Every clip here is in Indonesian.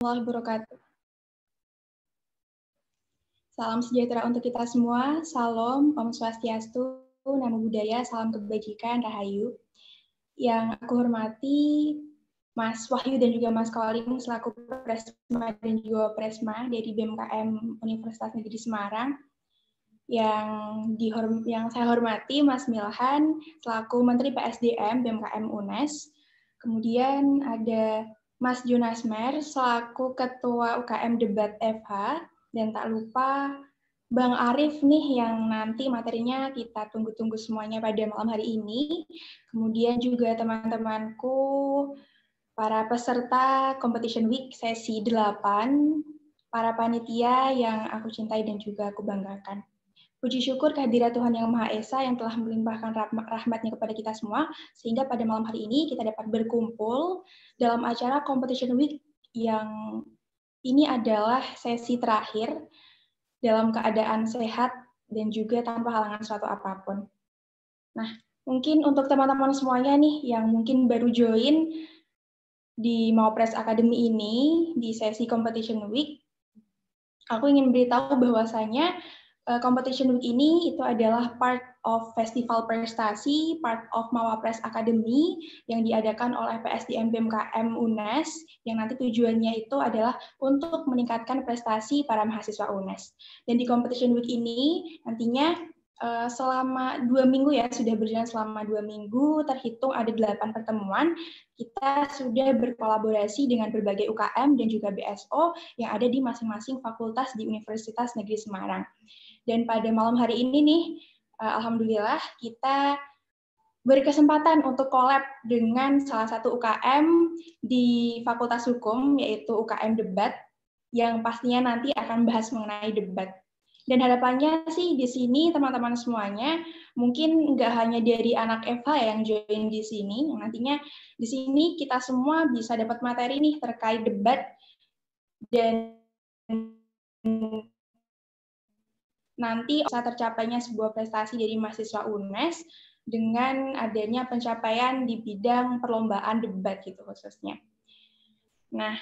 Warahmatullahi wabarakatuh. Salam sejahtera untuk kita semua. Salam, Om Swastiastu, Namo Buddhaya, salam kebajikan, Rahayu. Yang aku hormati Mas Wahyu dan juga Mas Kolim selaku Presma dan juga Presma dari BMKM Universitas Negeri Semarang. Yang saya hormati Mas Milhan selaku Menteri PSDM BMKM UNES. Kemudian ada Mas Junasmer selaku Ketua UKM Debat FH, dan tak lupa Bang Arif nih yang nanti materinya kita tunggu-tunggu semuanya pada malam hari ini. Kemudian juga teman-temanku para peserta Competition Week sesi 8, para panitia yang aku cintai dan juga aku banggakan. Puji syukur kehadirat Tuhan Yang Maha Esa yang telah melimpahkan rahmat-Nya kepada kita semua, sehingga pada malam hari ini kita dapat berkumpul dalam acara Competition Week yang ini adalah sesi terakhir dalam keadaan sehat dan juga tanpa halangan suatu apapun. Nah, mungkin untuk teman-teman semuanya nih yang mungkin baru join di Mawapres Academy ini, di sesi Competition Week, aku ingin beritahu bahwasanya Competition Week ini itu adalah part of Festival Prestasi, part of Mawapres Academy yang diadakan oleh PSDM BMKM UNES, yang nanti tujuannya itu adalah untuk meningkatkan prestasi para mahasiswa UNES. Dan di Competition Week ini nantinya selama 2 minggu ya, sudah berjalan selama 2 minggu, terhitung ada 8 pertemuan, kita sudah berkolaborasi dengan berbagai UKM dan juga BSO yang ada di masing-masing fakultas di Universitas Negeri Semarang. Dan pada malam hari ini nih, alhamdulillah kita berkesempatan untuk collab dengan salah satu UKM di Fakultas Hukum, yaitu UKM Debat, yang pastinya nanti akan bahas mengenai debat. Dan harapannya sih di sini teman-teman semuanya, mungkin nggak hanya dari anak FH yang join di sini, nantinya di sini kita semua bisa dapat materi nih terkait debat, dan nanti bisa tercapainya sebuah prestasi dari mahasiswa UNES dengan adanya pencapaian di bidang perlombaan debat gitu khususnya. Nah,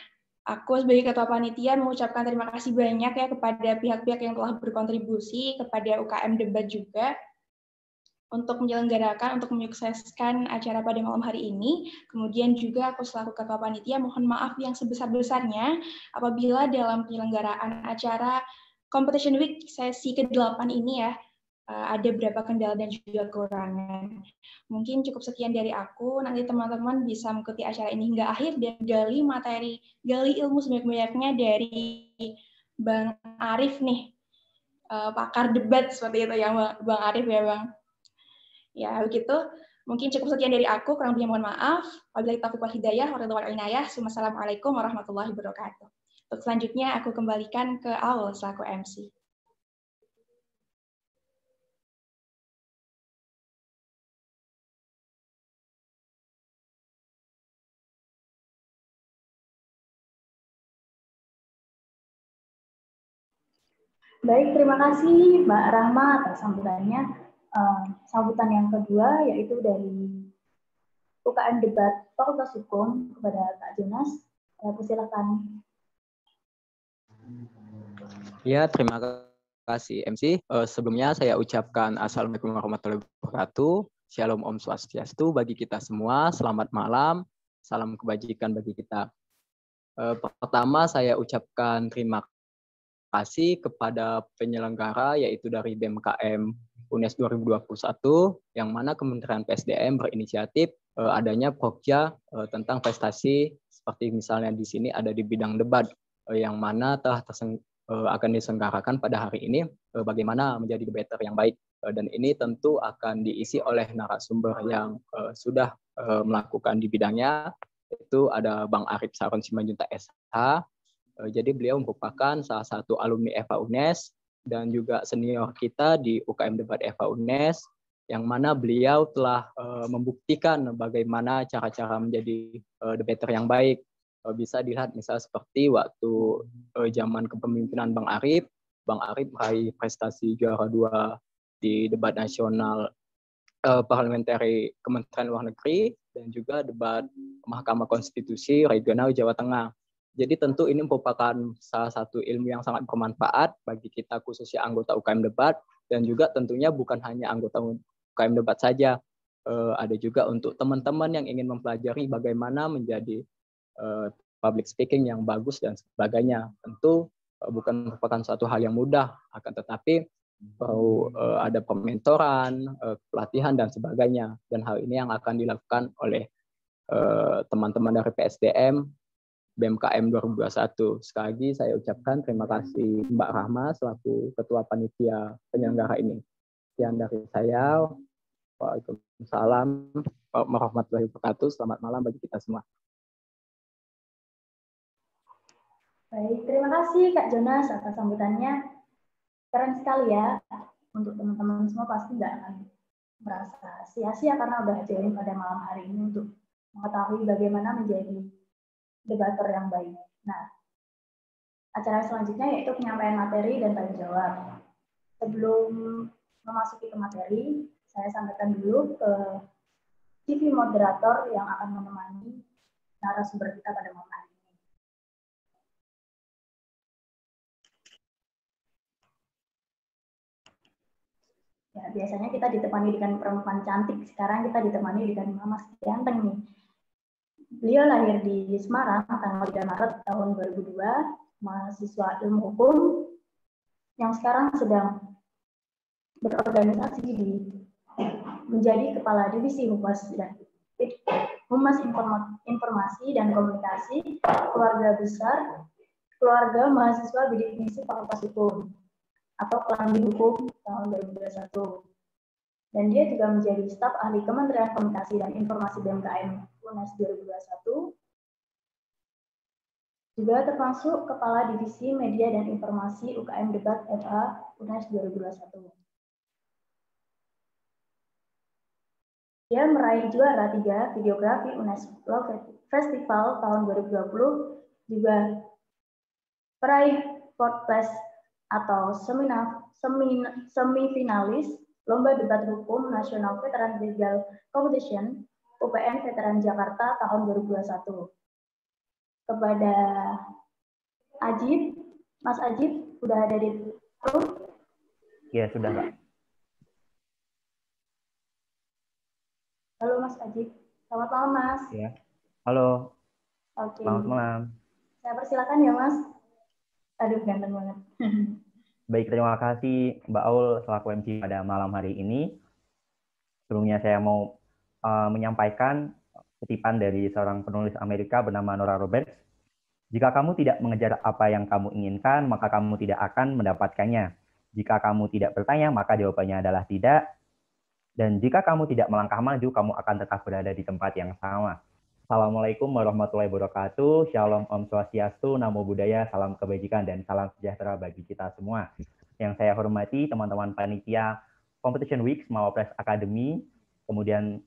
aku sebagai Ketua Panitia mengucapkan terima kasih banyak ya kepada pihak-pihak yang telah berkontribusi, kepada UKM Debat juga, untuk menyelenggarakan, untuk menyukseskan acara pada malam hari ini. Kemudian juga aku selaku Ketua Panitia mohon maaf yang sebesar-besarnya apabila dalam penyelenggaraan acara Competition Week sesi ke-8 ini ya, ada beberapa kendala dan juga kekurangan. Mungkin cukup sekian dari aku, nanti teman-teman bisa mengikuti acara ini hingga akhir dan gali materi, gali ilmu sebanyak-banyaknya dari Bang Arif nih, pakar debat seperti itu ya Bang Arif ya Bang. Ya begitu, mungkin cukup sekian dari aku, kurang lebihnya mohon maaf. Wabillahi taufiq wal hidayah, wassalamualaikum warahmatullahi wabarakatuh. Untuk selanjutnya aku kembalikan ke Aul selaku MC. Baik, terima kasih Mbak Rahma atas sambutannya. Sambutan yang kedua yaitu dari UKM Debat Fakultas Hukum kepada Kak Jonas. Persilakan. Ya, terima kasih MC. Sebelumnya saya ucapkan Assalamualaikum warahmatullahi wabarakatuh. Shalom Om Swastiastu bagi kita semua. Selamat malam. Salam kebajikan bagi kita. Pertama saya ucapkan terima kasih kepada penyelenggara yaitu dari BMKM UNES 2021 yang mana Kementerian PSDM berinisiatif adanya Pokja tentang prestasi seperti misalnya di sini ada di bidang debat yang mana telah akan diselenggarakan pada hari ini bagaimana menjadi debater yang baik, dan ini tentu akan diisi oleh narasumber yang sudah melakukan di bidangnya, itu ada Bang Arif Saron Simanjuntak SH. Jadi beliau merupakan salah satu alumni FH UNES dan juga senior kita di UKM Debat FH UNES, yang mana beliau telah membuktikan bagaimana cara-cara menjadi debater yang baik. Bisa dilihat misalnya seperti waktu zaman kepemimpinan Bang Arif meraih prestasi juara 2 di debat nasional parliamentary Kementerian Luar Negeri dan juga debat Mahkamah Konstitusi Regional Jawa Tengah. Jadi tentu ini merupakan salah satu ilmu yang sangat bermanfaat bagi kita khususnya anggota UKM Debat, dan juga tentunya bukan hanya anggota UKM Debat saja, ada juga untuk teman-teman yang ingin mempelajari bagaimana menjadi public speaking yang bagus dan sebagainya. Tentu bukan merupakan suatu hal yang mudah, akan tetapi perlu ada pementoran, pelatihan dan sebagainya. Dan hal ini yang akan dilakukan oleh teman-teman dari PSDM BMKM 2021. Sekali lagi saya ucapkan terima kasih Mbak Rahma selaku Ketua Panitia penyelenggara ini. Sekian dari saya. Waalaikumsalam warahmatullahi wabarakatuh. Selamat malam bagi kita semua. Baik, terima kasih Kak Jonas atas sambutannya. Keren sekali ya. Untuk teman-teman semua pasti nggak akan merasa sia-sia karena udah join pada malam hari ini untuk mengetahui bagaimana menjadi debater yang baik. Nah, acara selanjutnya yaitu penyampaian materi dan tanya jawab. Sebelum memasuki ke materi, saya sampaikan dulu ke CV moderator yang akan menemani narasumber kita pada malam hari ini. Ya, biasanya kita ditemani dengan perempuan cantik, sekarang kita ditemani dengan Mama ganteng nih. Beliau lahir di Semarang tanggal 3 Maret tahun 2002, mahasiswa ilmu hukum yang sekarang sedang berorganisasi menjadi Kepala Divisi Humas Informasi dan Komunikasi Keluarga Besar Keluarga Mahasiswa Bidik Misi Fakultas Hukum atau Kelambi Hukum tahun 2021. Dan dia juga menjadi staf ahli Kementerian Komunikasi dan Informasi BMKM UNES 2021. Juga termasuk Kepala Divisi Media dan Informasi UKM Debat FH UNES 2021. Dia meraih juara 3 videografi UNES Festival tahun 2020, juga peraih fourth place atau semifinalis Lomba Debat Hukum Nasional Veteran Legal Competition UPN Veteran Jakarta tahun 2021. Kepada Ajib, Mas Ajib, sudah ada di room? Ya, sudah, Kak. Halo Mas Ajib, selamat malam Mas. Ya. Halo. Oke. Selamat malam. Saya persilakan ya Mas. Aduh, ganteng banget. Baik, terima kasih Mbak Aul selaku MC pada malam hari ini. Sebelumnya saya mau menyampaikan kutipan dari seorang penulis Amerika bernama Nora Roberts. Jika kamu tidak mengejar apa yang kamu inginkan, maka kamu tidak akan mendapatkannya. Jika kamu tidak bertanya, maka jawabannya adalah tidak. Dan jika kamu tidak melangkah maju, kamu akan tetap berada di tempat yang sama. Assalamualaikum warahmatullahi wabarakatuh. Shalom Om Swastiastu, Namo Buddhaya, salam kebajikan, dan salam sejahtera bagi kita semua. Yang saya hormati teman-teman panitia Competition Week Mawapres Academy, kemudian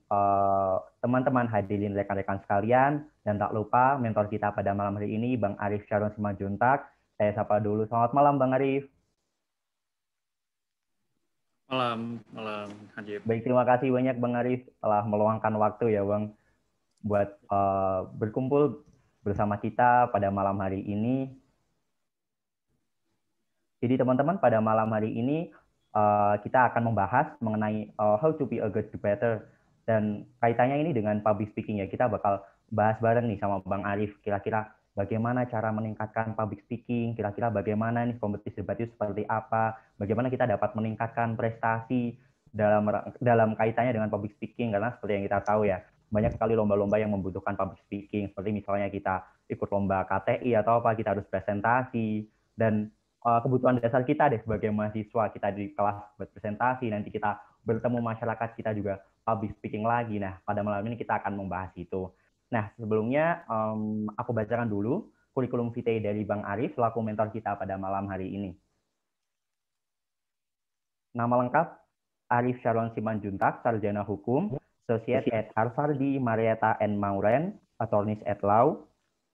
teman-teman hadirin rekan-rekan sekalian, dan tak lupa mentor kita pada malam hari ini, Bang Arif Sharon Simanjuntak. Saya sapa dulu. Selamat malam, Bang Arif. Malam, Hajib. Baik, terima kasih banyak Bang Arif telah meluangkan waktu ya Bang buat berkumpul bersama kita pada malam hari ini. Jadi teman-teman, pada malam hari ini kita akan membahas mengenai how to be a good debater, dan kaitannya ini dengan public speaking ya. Kita bakal bahas bareng nih sama Bang Arif, kira-kira bagaimana cara meningkatkan public speaking, kira-kira bagaimana nih kompetisi debat itu seperti apa, bagaimana kita dapat meningkatkan prestasi dalam kaitannya dengan public speaking, karena seperti yang kita tahu ya, banyak sekali lomba-lomba yang membutuhkan public speaking, seperti misalnya kita ikut lomba KTI atau apa, kita harus presentasi, dan kebutuhan dasar kita deh sebagai mahasiswa, kita di kelas berpresentasi, nanti kita bertemu masyarakat, kita juga public speaking lagi. Nah, pada malam ini kita akan membahas itu. Nah, sebelumnya aku bacakan dulu kurikulum vitae dari Bang Arif selaku mentor kita pada malam hari ini. Nama lengkap Arif Sharon Simanjuntak, Sarjana Hukum, Associate at Harvard di Marietta and Maureen, Attorneys at Law,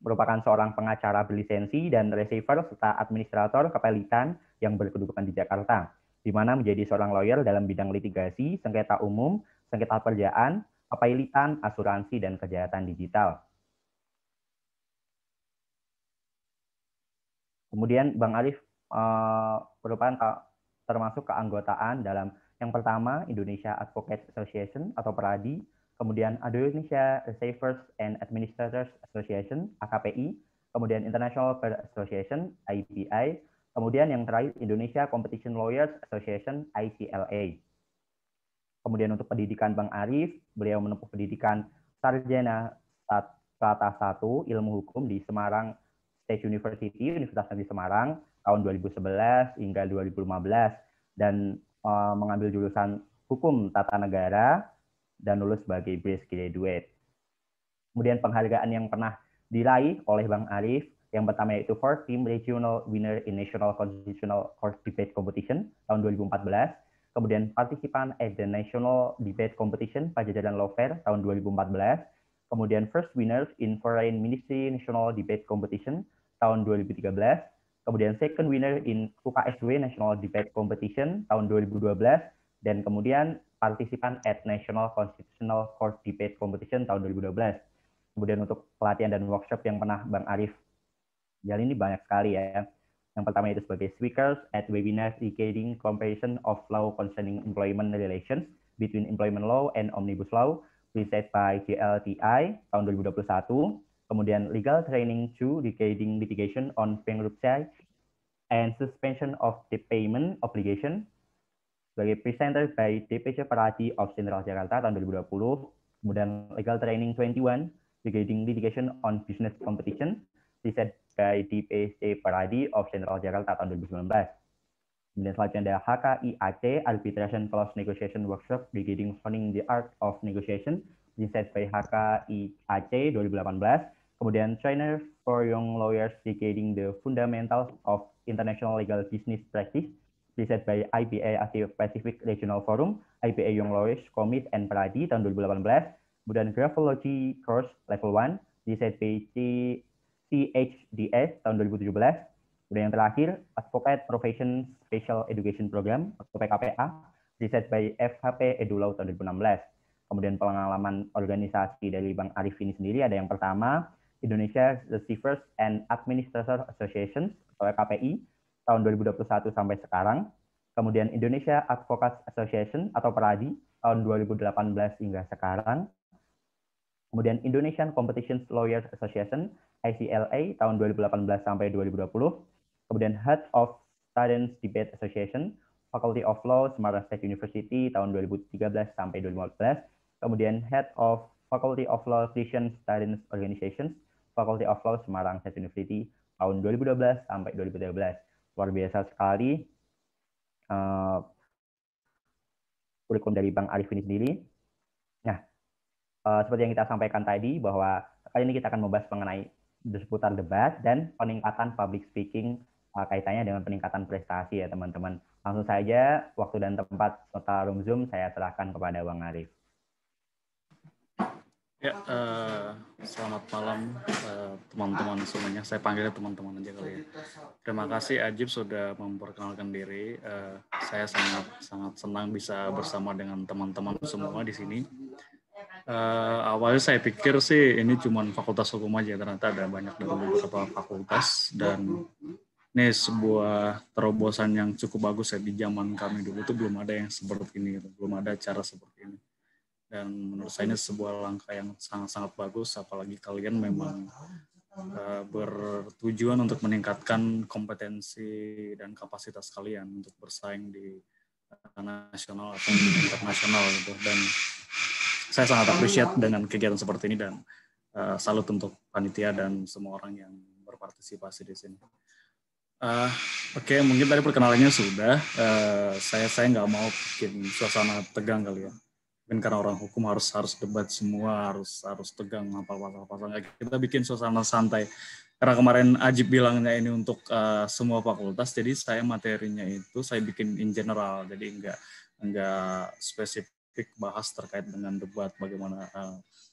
merupakan seorang pengacara berlisensi dan receiver serta administrator kepelitan yang berkedudukan di Jakarta, di mana menjadi seorang lawyer dalam bidang litigasi, sengketa umum, sengketa kerjaan, kepailitan, asuransi, dan kejahatan digital. Kemudian Bang Arif merupakan termasuk keanggotaan dalam yang pertama Indonesia Advocates Association atau PERADI, kemudian Indonesia Receivers and Administrators Association (AKPI), kemudian International Bar Association (IBI), kemudian yang terakhir Indonesia Competition Lawyers Association (ICLA). Kemudian untuk pendidikan Bang Arif, beliau menempuh pendidikan sarjana Strata 1 Ilmu Hukum di Semarang State University, Universitas Negeri Semarang, tahun 2011 hingga 2015, dan mengambil jurusan Hukum Tata Negara dan lulus sebagai Brace Graduate. Kemudian penghargaan yang pernah diraih oleh Bang Arif, yang pertama yaitu First Team Regional Winner in National Constitutional Court Debate Competition tahun 2014, kemudian partisipan at the National Debate Competition Pajajaran Law Fair tahun 2014, kemudian First Winners in Foreign Ministry National Debate Competition tahun 2013, kemudian Second Winner in UKSW National Debate Competition tahun 2012, dan kemudian partisipan at National Constitutional Court Debate Competition tahun 2012. Kemudian untuk pelatihan dan workshop yang pernah Bang Arif jalani ini banyak sekali ya. Yang pertama itu sebagai speakers at webinars Decoding Comparison of Law Concerning Employment Relations Between Employment Law and Omnibus Law, presented by JLTI tahun 2021. Kemudian Legal Training 2, Decoding Litigation on Bankruptcy and Suspension of the Payment Obligation, sebagai presenter by DPC Peradi of Central Jakarta tahun 2020. Kemudian Legal Training 21, Decoding Litigation on Business Competition, presented by DPC Peradi of Central Jakarta tahun 2019. Kemudian selanjutnya ada HKIAC, Arbitration Clause Negotiation Workshop, Decoding Honing the Art of Negotiation, presented by HKIAC 2018. Kemudian Trainer for Young Lawyers, Decoding the Fundamentals of International Legal Business Practice, presented by IBA Asia Pacific Regional Forum, IBA Young Lawyers, Komit, and Peradi tahun 2018. Kemudian Graphology Course Level 1, presented by CHDS tahun 2017. Kemudian yang terakhir, Advocate Profession Special Education Program atau PKPA, presented by FHP EduLaw tahun 2016. Kemudian pengalaman organisasi dari Bang Arif ini sendiri ada yang pertama, Indonesia Receivers and Administrators Association atau EKPI tahun 2021 sampai sekarang. Kemudian Indonesia Advocates Association atau PERADI tahun 2018 hingga sekarang. Kemudian Indonesian Competition Lawyers Association ICLA tahun 2018 sampai 2020. Kemudian Head of Students Debate Association Faculty of Law Semarang State University tahun 2013 sampai 2015. Kemudian Head of Faculty of Law Christian Students Organizations Faculty of Law Semarang State University tahun 2012 sampai 2013. Luar biasa sekali kurikulum dari Bang Arif ini sendiri. Nah, seperti yang kita sampaikan tadi bahwa kali ini kita akan membahas mengenai seputar debat dan peningkatan public speaking kaitannya dengan peningkatan prestasi ya teman-teman. Langsung saja waktu dan tempat serta room Zoom saya serahkan kepada Bang Arif. Ya, selamat malam teman-teman semuanya. Saya panggilnya teman-teman aja kali ya. Terima kasih Ajib sudah memperkenalkan diri. Saya sangat senang bisa bersama dengan teman-teman semua di sini. Awalnya saya pikir sih ini cuma fakultas hukum aja, ternyata ada banyak dari beberapa fakultas, dan ini sebuah terobosan yang cukup bagus ya. Di zaman kami dulu itu belum ada yang seperti ini, belum ada cara seperti ini, dan menurut saya ini sebuah langkah yang sangat-sangat bagus, apalagi kalian memang bertujuan untuk meningkatkan kompetensi dan kapasitas kalian untuk bersaing di nasional atau internasional gitu. Dan saya sangat appreciate dengan kegiatan seperti ini, dan salut untuk panitia dan semua orang yang berpartisipasi di sini. Oke, mungkin tadi perkenalannya sudah. Saya nggak mau bikin suasana tegang kali ya. Mungkin karena orang hukum harus debat semua, harus tegang apa-apa. Kita bikin suasana santai. Karena kemarin Ajib bilangnya ini untuk semua fakultas, jadi saya materinya itu saya bikin in general, jadi nggak spesifik bahas terkait dengan debat, bagaimana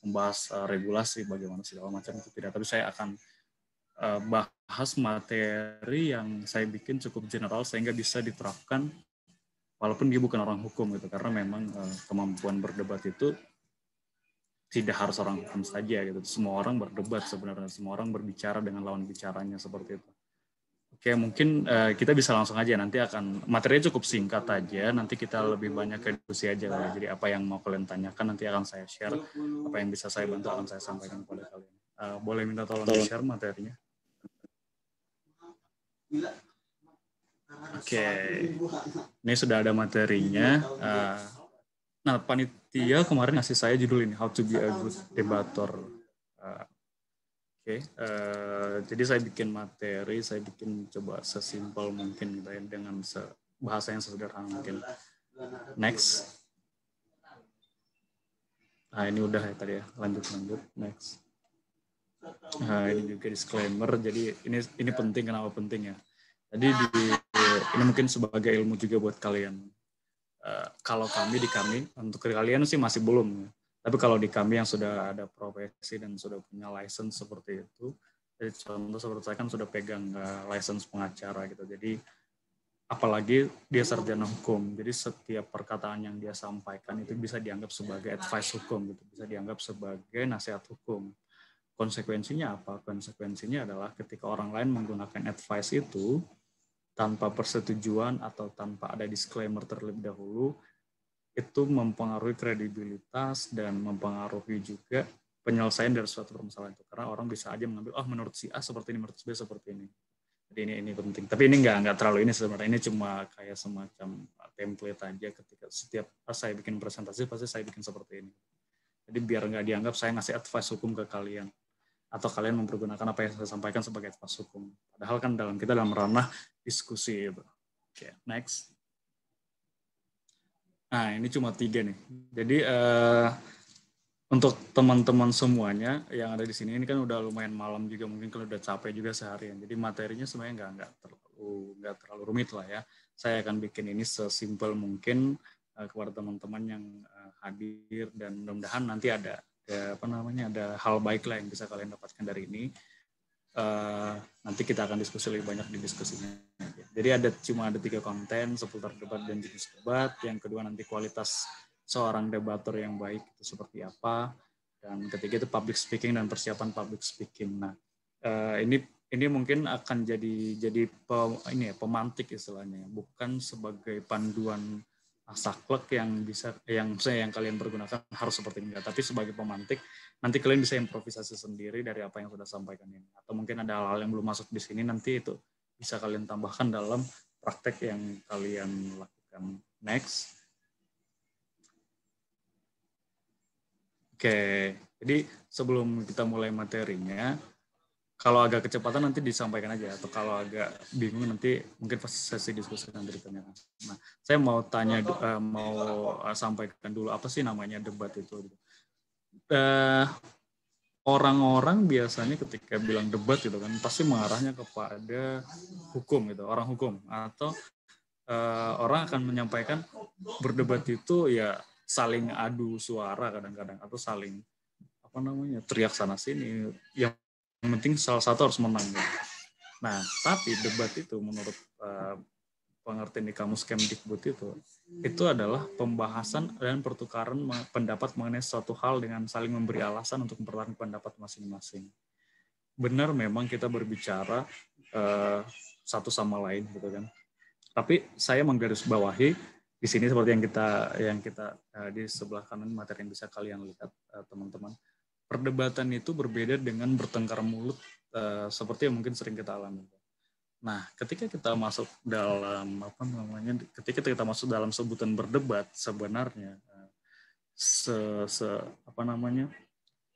membahas regulasi, bagaimana segala macam itu tidak. Tapi saya akan bahas materi yang saya bikin cukup general sehingga bisa diterapkan walaupun dia bukan orang hukum gitu, karena memang kemampuan berdebat itu tidak harus orang hukum saja gitu. Semua orang berdebat sebenarnya, semua orang berbicara dengan lawan bicaranya seperti itu. Oke, mungkin kita bisa langsung aja, nanti akan materinya cukup singkat aja, nanti kita lebih banyak ke diskusi aja ya. Jadi apa yang mau kalian tanyakan nanti akan saya share, apa yang bisa saya bantu akan saya sampaikan kepada kalian. Boleh minta tolong di-share materinya? Oke, ini sudah ada materinya. Nah, panitia kemarin ngasih saya judul ini, How to be a good debater. Jadi saya bikin materi, saya bikin coba sesimpel mungkin gitu ya, dengan bahasa yang sesederhana mungkin. Next. Nah, ini udah ya tadi ya, lanjut, next. Nah, ini juga disclaimer, jadi ini penting, kenapa penting ya? Jadi ini mungkin sebagai ilmu juga buat kalian. Kalau di kami, untuk kalian sih masih belum. Tapi kalau di kami yang sudah ada profesi dan sudah punya license seperti itu, jadi contoh seperti saya kan sudah pegang license pengacara gitu. Jadi apalagi dia sarjana hukum, jadi setiap perkataan yang dia sampaikan itu bisa dianggap sebagai advice hukum gitu, bisa dianggap sebagai nasihat hukum. Konsekuensinya apa? Konsekuensinya adalah ketika orang lain menggunakan advice itu tanpa persetujuan atau tanpa ada disclaimer terlebih dahulu, itu mempengaruhi kredibilitas dan mempengaruhi juga penyelesaian dari suatu permasalahan itu. Karena orang bisa aja mengambil, menurut si A seperti ini, menurut si B seperti ini. Jadi ini penting. Tapi ini nggak terlalu ini sebenarnya. Ini cuma kayak semacam template aja ketika setiap saya bikin presentasi pasti saya bikin seperti ini. Jadi biar nggak dianggap saya ngasih advice hukum ke kalian. Atau kalian mempergunakan apa yang saya sampaikan sebagai advice hukum. Padahal kan kita dalam ranah diskusi. Gitu. Oke, next. Nah, ini cuma 3 nih. Jadi untuk teman-teman semuanya yang ada di sini, ini kan udah lumayan malam juga, mungkin kalau udah capek juga seharian. Jadi materinya sebenarnya nggak terlalu rumit lah ya. Saya akan bikin ini sesimpel mungkin kepada teman-teman yang hadir, dan mudah-mudahan nanti ada hal baik lah yang bisa kalian dapatkan dari ini. Nanti kita akan diskusi lebih banyak di diskusinya. Jadi cuma ada 3 konten seputar debat dan jenis debat. Yang kedua nanti kualitas seorang debater yang baik itu seperti apa. Dan ketiga itu public speaking dan persiapan public speaking. Nah, ini mungkin akan jadi pemantik istilahnya, bukan sebagai panduan saklek yang kalian pergunakan harus seperti ini, tapi sebagai pemantik. Nanti kalian bisa improvisasi sendiri dari apa yang sudah sampaikan ini. Atau mungkin ada hal-hal yang belum masuk di sini, nanti itu bisa kalian tambahkan dalam praktek yang kalian lakukan. Next. Oke, jadi sebelum kita mulai materinya, kalau agak kecepatan nanti disampaikan aja, atau kalau agak bingung nanti mungkin pas sesi diskusi nanti ditanyakan. Nah, saya mau sampaikan dulu apa sih namanya debat itu. Orang-orang biasanya ketika bilang debat gitu kan pasti mengarahnya kepada hukum gitu, orang hukum, atau orang akan menyampaikan berdebat itu ya saling adu suara kadang-kadang, atau saling teriak sana sini, yang penting salah satu harus menang gitu. Nah, tapi debat itu menurut pengertian di kamus Kemdikbud itu adalah pembahasan dan pertukaran pendapat mengenai suatu hal dengan saling memberi alasan untuk mempertahankan pendapat masing-masing. Benar memang kita berbicara satu sama lain gitu kan. Tapi saya menggarisbawahi di sini seperti yang kita di sebelah kanan materi yang bisa kalian lihat teman-teman. Perdebatan itu berbeda dengan bertengkar mulut seperti yang mungkin sering kita alami. Nah, ketika kita masuk dalam dalam sebutan berdebat, sebenarnya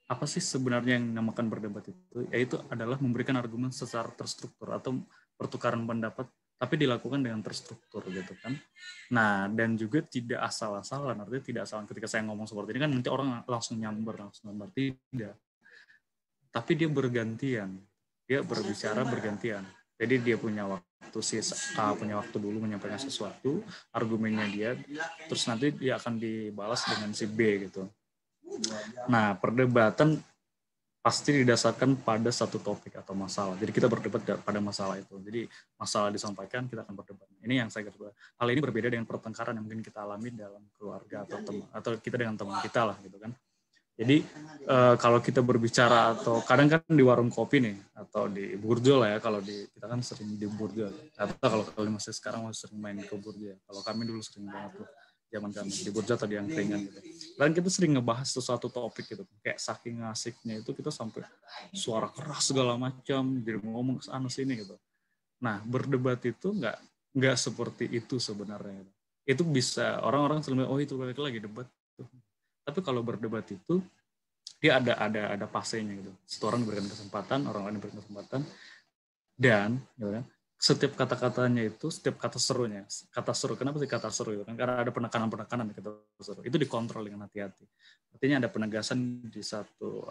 apa sih sebenarnya yang dinamakan berdebat itu? Yaitu adalah memberikan argumen secara terstruktur atau pertukaran pendapat, tapi dilakukan dengan terstruktur gitu kan. Nah, dan juga tidak asal-asalan, artinya tidak asalan ketika saya ngomong seperti ini kan nanti orang langsung nyamber, tidak. Tapi dia bergantian, dia berbicara bergantian. Jadi dia punya waktu punya waktu dulu menyampaikan sesuatu, argumennya dia, terus nanti dia akan dibalas dengan si B gitu. Nah, perdebatan pasti didasarkan pada satu topik atau masalah. Jadi kita berdebat pada masalah itu. Jadi masalah disampaikan, kita akan berdebat. Ini yang saya katakan. Hal ini berbeda dengan pertengkaran yang mungkin kita alami dalam keluarga atau teman, atau kita dengan teman kita lah gitu kan. Jadi kalau kita berbicara atau kadang kan di warung kopi nih atau di burjo lah ya, kalau kita kan sering di burjo. Atau kalau kalian masih sekarang masih sering main ke burjo. Kalau kami dulu sering banget tuh zaman kami di burjo atau di angkringan gitu. Dan kita sering ngebahas sesuatu topik gitu. Kayak saking asiknya itu kita sampai suara keras segala macam, jadi ngomong ke sana sini gitu. Nah, berdebat itu nggak seperti itu sebenarnya. Itu bisa orang-orang selalu oh itu balik lagi debat. Tapi kalau berdebat itu dia ada fasenya gitu. Satu orang diberikan kesempatan, orang lain diberikan kesempatan, dan gitu kan, setiap kata-katanya itu, setiap kata serunya, kata seru. Kenapa sih kata seru itu kan? Karena ada penekanan di kata seru. Itu dikontrol dengan hati-hati. Artinya ada penegasan di satu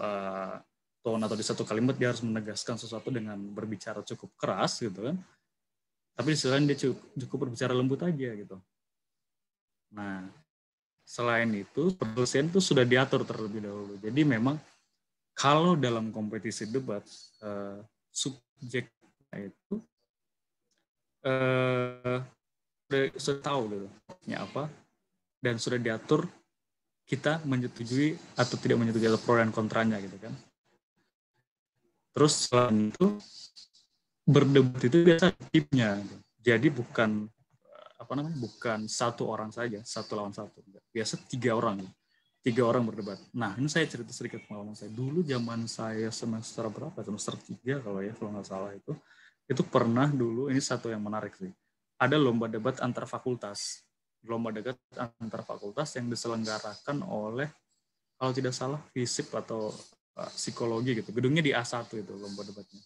tone atau di satu kalimat, dia harus menegaskan sesuatu dengan berbicara cukup keras gitu kan. Tapi di sisi lain dia cukup berbicara lembut aja gitu. Nah, selain itu, penulisan itu sudah diatur terlebih dahulu. Jadi memang kalau dalam kompetisi debat, subjeknya itu sudah tahu gitu, apa, dan sudah diatur kita menyetujui atau tidak menyetujui atau pro dan kontranya gitu kan. Terus selain itu berdebat itu biasa timnya, gitu. Jadi bukan satu orang saja, satu lawan satu. Biasa 3 orang. 3 orang berdebat. Nah, ini saya cerita sedikit pengalaman saya. Dulu zaman saya semester berapa? Semester 3 kalau nggak salah itu pernah dulu, ini satu yang menarik sih. Ada lomba debat antar fakultas. Lomba debat antar fakultas yang diselenggarakan oleh, kalau tidak salah, FISIP atau psikologi gitu. Gedungnya di A1 itu lomba debatnya.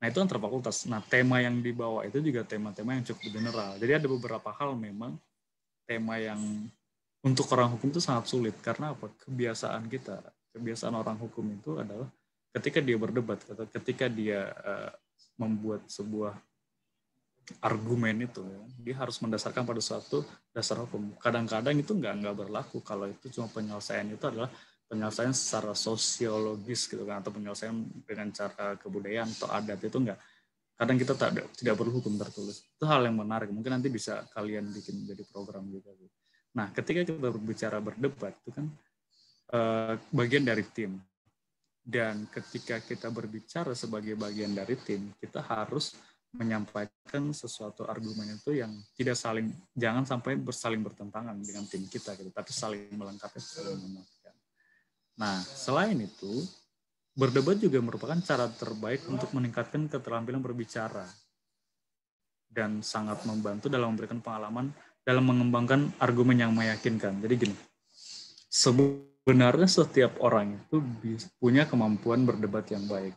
Nah, itu antar fakultas. Nah, tema yang dibawa itu juga tema-tema yang cukup general. Jadi ada beberapa hal memang tema yang untuk orang hukum itu sangat sulit. Karena apa? Kebiasaan orang hukum itu adalah ketika dia berdebat, ketika dia membuat sebuah argumen itu, dia harus mendasarkan pada suatu dasar hukum. Kadang-kadang itu nggak berlaku kalau itu cuma penyelesaian itu adalah penyelesaian secara sosiologis gitu kan, atau penyelesaian dengan cara kebudayaan atau adat, itu enggak. Kadang kita tidak perlu hukum tertulis. Itu hal yang menarik. Mungkin nanti bisa kalian bikin jadi program juga. Nah, ketika kita berbicara berdebat itu kan bagian dari tim. Dan ketika kita berbicara sebagai bagian dari tim, kita harus menyampaikan sesuatu argumen itu yang jangan sampai saling bertentangan dengan tim kita gitu, tapi saling melengkapi, saling menguatkan. Nah, selain itu, berdebat juga merupakan cara terbaik untuk meningkatkan keterampilan berbicara dan sangat membantu dalam memberikan pengalaman dalam mengembangkan argumen yang meyakinkan. Jadi gini, sebenarnya setiap orang itu punya kemampuan berdebat yang baik.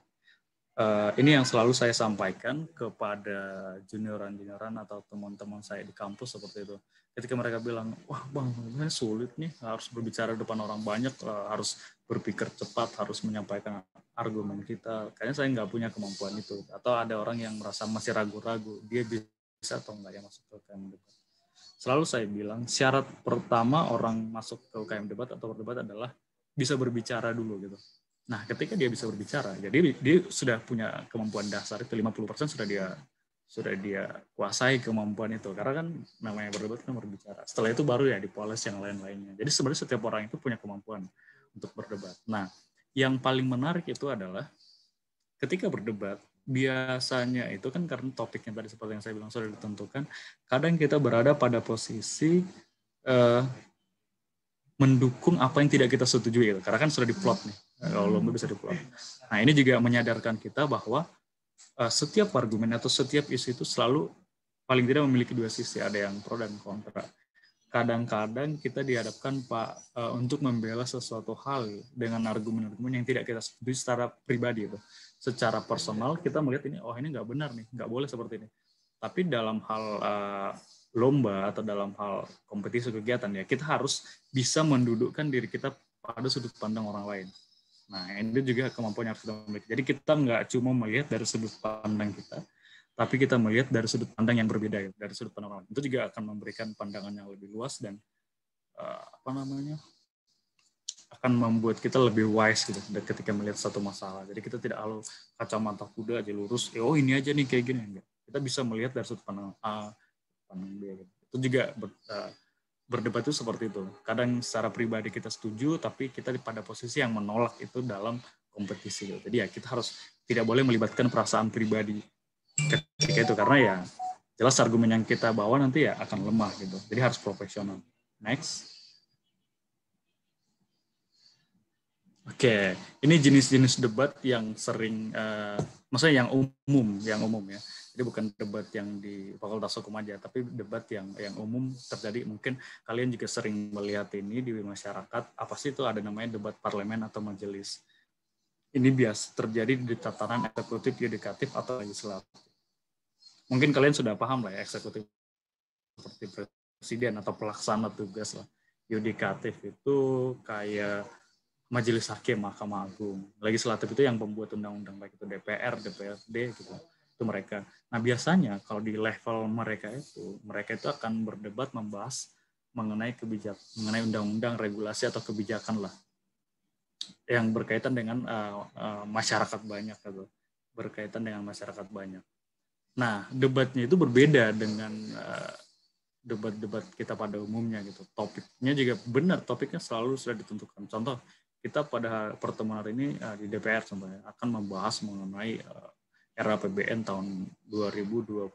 Ini yang selalu saya sampaikan kepada junioran-junioran atau teman-teman saya di kampus seperti itu. Ketika mereka bilang, wah bang, ini sulit nih, harus berbicara depan orang banyak, harus berpikir cepat, harus menyampaikan argumen kita. Kayaknya saya nggak punya kemampuan itu. Atau ada orang yang merasa masih ragu-ragu, dia bisa atau nggak ya masuk ke UKM debat. Selalu saya bilang, syarat pertama orang masuk ke UKM debat atau berdebat adalah bisa berbicara dulu gitu. Nah, ketika dia bisa berbicara, jadi dia sudah punya kemampuan dasar itu 50% sudah dia kuasai kemampuan itu. Karena kan namanya berdebat kan berbicara. Setelah itu baru ya dipoles yang lain-lainnya. Jadi sebenarnya setiap orang itu punya kemampuan untuk berdebat. Nah, yang paling menarik itu adalah ketika berdebat, biasanya itu kan karena topiknya tadi seperti yang saya bilang sudah ditentukan, kadang kita berada pada posisi mendukung apa yang tidak kita setujui gitu. Karena kan sudah diplot nih. Kalau lomba bisa diplot. Nah, ini juga menyadarkan kita bahwa setiap argumen atau setiap isu itu selalu paling tidak memiliki 2 sisi, ada yang pro dan kontra. Kadang-kadang kita dihadapkan untuk membela sesuatu hal dengan argumen-argumen yang tidak kita setujui secara pribadi itu. Secara personal kita melihat ini, oh ini nggak benar nih, nggak boleh seperti ini. Tapi dalam hal lomba atau dalam hal kompetisi kegiatan ya, kita harus bisa mendudukkan diri kita pada sudut pandang orang lain. Nah, ini juga kemampuan yang harus kita miliki. Jadi kita nggak cuma melihat dari sudut pandang kita, tapi kita melihat dari sudut pandang yang berbeda, dari sudut pandang orang lain. Itu juga akan memberikan pandangan yang lebih luas dan akan membuat kita lebih wise gitu ketika melihat satu masalah. Jadi kita tidak lalu kacamata kuda aja lurus, oh ini aja nih kayak gini. Enggak. Kita bisa melihat dari sudut pandang A, pandang B. Gitu. Itu juga berdebat itu seperti itu. Kadang secara pribadi kita setuju, tapi kita pada posisi yang menolak itu dalam kompetisi. Jadi ya kita harus tidak boleh melibatkan perasaan pribadi ketika itu, karena ya jelas argumen yang kita bawa nanti ya akan lemah gitu. Jadi harus profesional. Next. Oke, ini jenis-jenis debat yang sering, maksudnya yang umum ya. Jadi bukan debat yang di Fakultas Hukum aja, tapi debat yang umum terjadi. Mungkin kalian juga sering melihat ini di masyarakat. Apa sih itu ada namanya debat parlemen atau majelis? Ini biasa terjadi di tataran eksekutif, yudikatif, atau legislatif. Mungkin kalian sudah paham lah ya, eksekutif seperti presiden atau pelaksana tugas lah. Yudikatif itu kayak Majelis Hakim, Mahkamah Agung. Legislatif itu yang pembuat undang-undang, baik itu DPR, DPRD gitu. Itu mereka. Nah, biasanya kalau di level mereka itu akan berdebat membahas mengenai undang-undang, regulasi atau kebijakan lah yang berkaitan dengan masyarakat banyak gitu. Berkaitan dengan masyarakat banyak. Nah, debatnya itu berbeda dengan debat-debat kita pada umumnya gitu. Topiknya juga benar, topiknya selalu sudah ditentukan. Contoh, kita pada pertemuan hari ini di DPR contohnya akan membahas mengenai RAPBN tahun 2025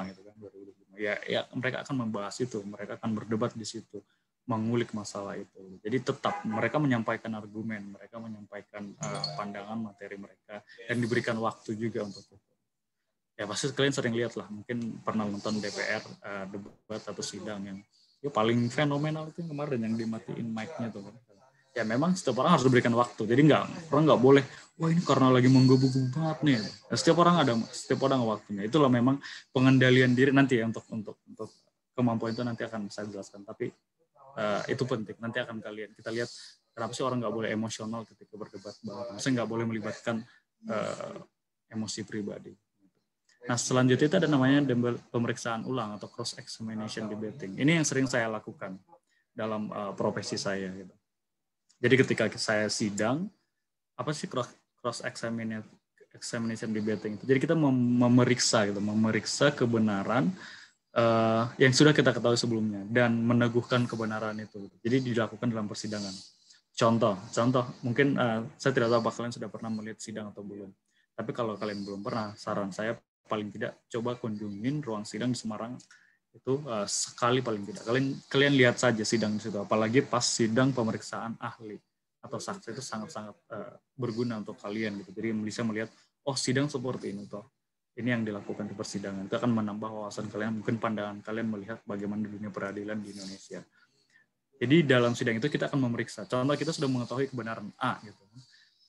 gitu kan, 2025. Ya mereka akan membahas itu, mereka akan berdebat di situ, mengulik masalah itu. Jadi tetap mereka menyampaikan argumen, mereka menyampaikan pandangan materi mereka, dan diberikan waktu juga untuk itu. Ya pasti kalian sering lihat lah, mungkin pernah nonton DPR debat atau sidang yang paling fenomenal itu yang kemarin yang dimatiin mic-nya tuh kan. Ya memang setiap orang harus diberikan waktu. Jadi orang nggak boleh, wah ini karena lagi menggebu-gebu banget nih. Nah, setiap orang waktunya. Itulah memang pengendalian diri nanti ya untuk kemampuan itu nanti akan saya jelaskan. Tapi itu penting. Nanti akan kita lihat kenapa sih orang nggak boleh emosional ketika berdebat. Maksudnya nggak boleh melibatkan emosi pribadi. Nah selanjutnya itu ada namanya pemeriksaan ulang atau cross examination debating. Ini yang sering saya lakukan dalam profesi saya gitu. Jadi ketika saya sidang, apa sih cross examination debating itu? Jadi kita memeriksa kebenaran yang sudah kita ketahui sebelumnya dan meneguhkan kebenaran itu. Jadi dilakukan dalam persidangan. Contoh mungkin saya tidak tahu apakah kalian sudah pernah melihat sidang atau belum. Tapi kalau kalian belum pernah, saran saya paling tidak coba kunjungin ruang sidang di Semarang. Itu sekali paling tidak. Kalian lihat saja sidang di situ, apalagi pas sidang pemeriksaan ahli atau saksi itu sangat-sangat berguna untuk kalian gitu. Jadi bisa melihat, oh sidang seperti ini toh. Ini yang dilakukan di persidangan. Itu akan menambah wawasan kalian, mungkin pandangan kalian melihat bagaimana dunia peradilan di Indonesia. Jadi dalam sidang itu kita akan memeriksa. Contoh kita sudah mengetahui kebenaran A gitu.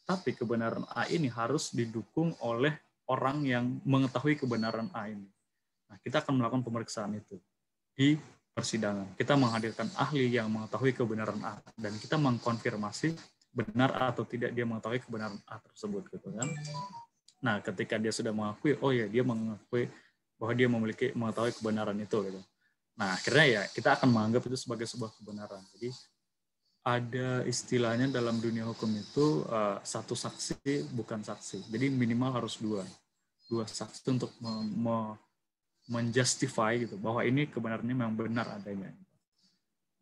Tapi kebenaran A ini harus didukung oleh orang yang mengetahui kebenaran A ini. Nah, kita akan melakukan pemeriksaan itu di persidangan. Kita menghadirkan ahli yang mengetahui kebenaran A dan kita mengkonfirmasi benar atau tidak dia mengetahui kebenaran A tersebut gitu kan. Nah, ketika dia sudah mengakui, oh ya dia mengakui bahwa dia mengetahui kebenaran itu gitu. Nah, akhirnya ya kita akan menganggap itu sebagai sebuah kebenaran. Jadi ada istilahnya dalam dunia hukum itu satu saksi bukan saksi. Jadi minimal harus dua saksi untuk menjustify gitu bahwa ini kebenarannya memang benar adanya.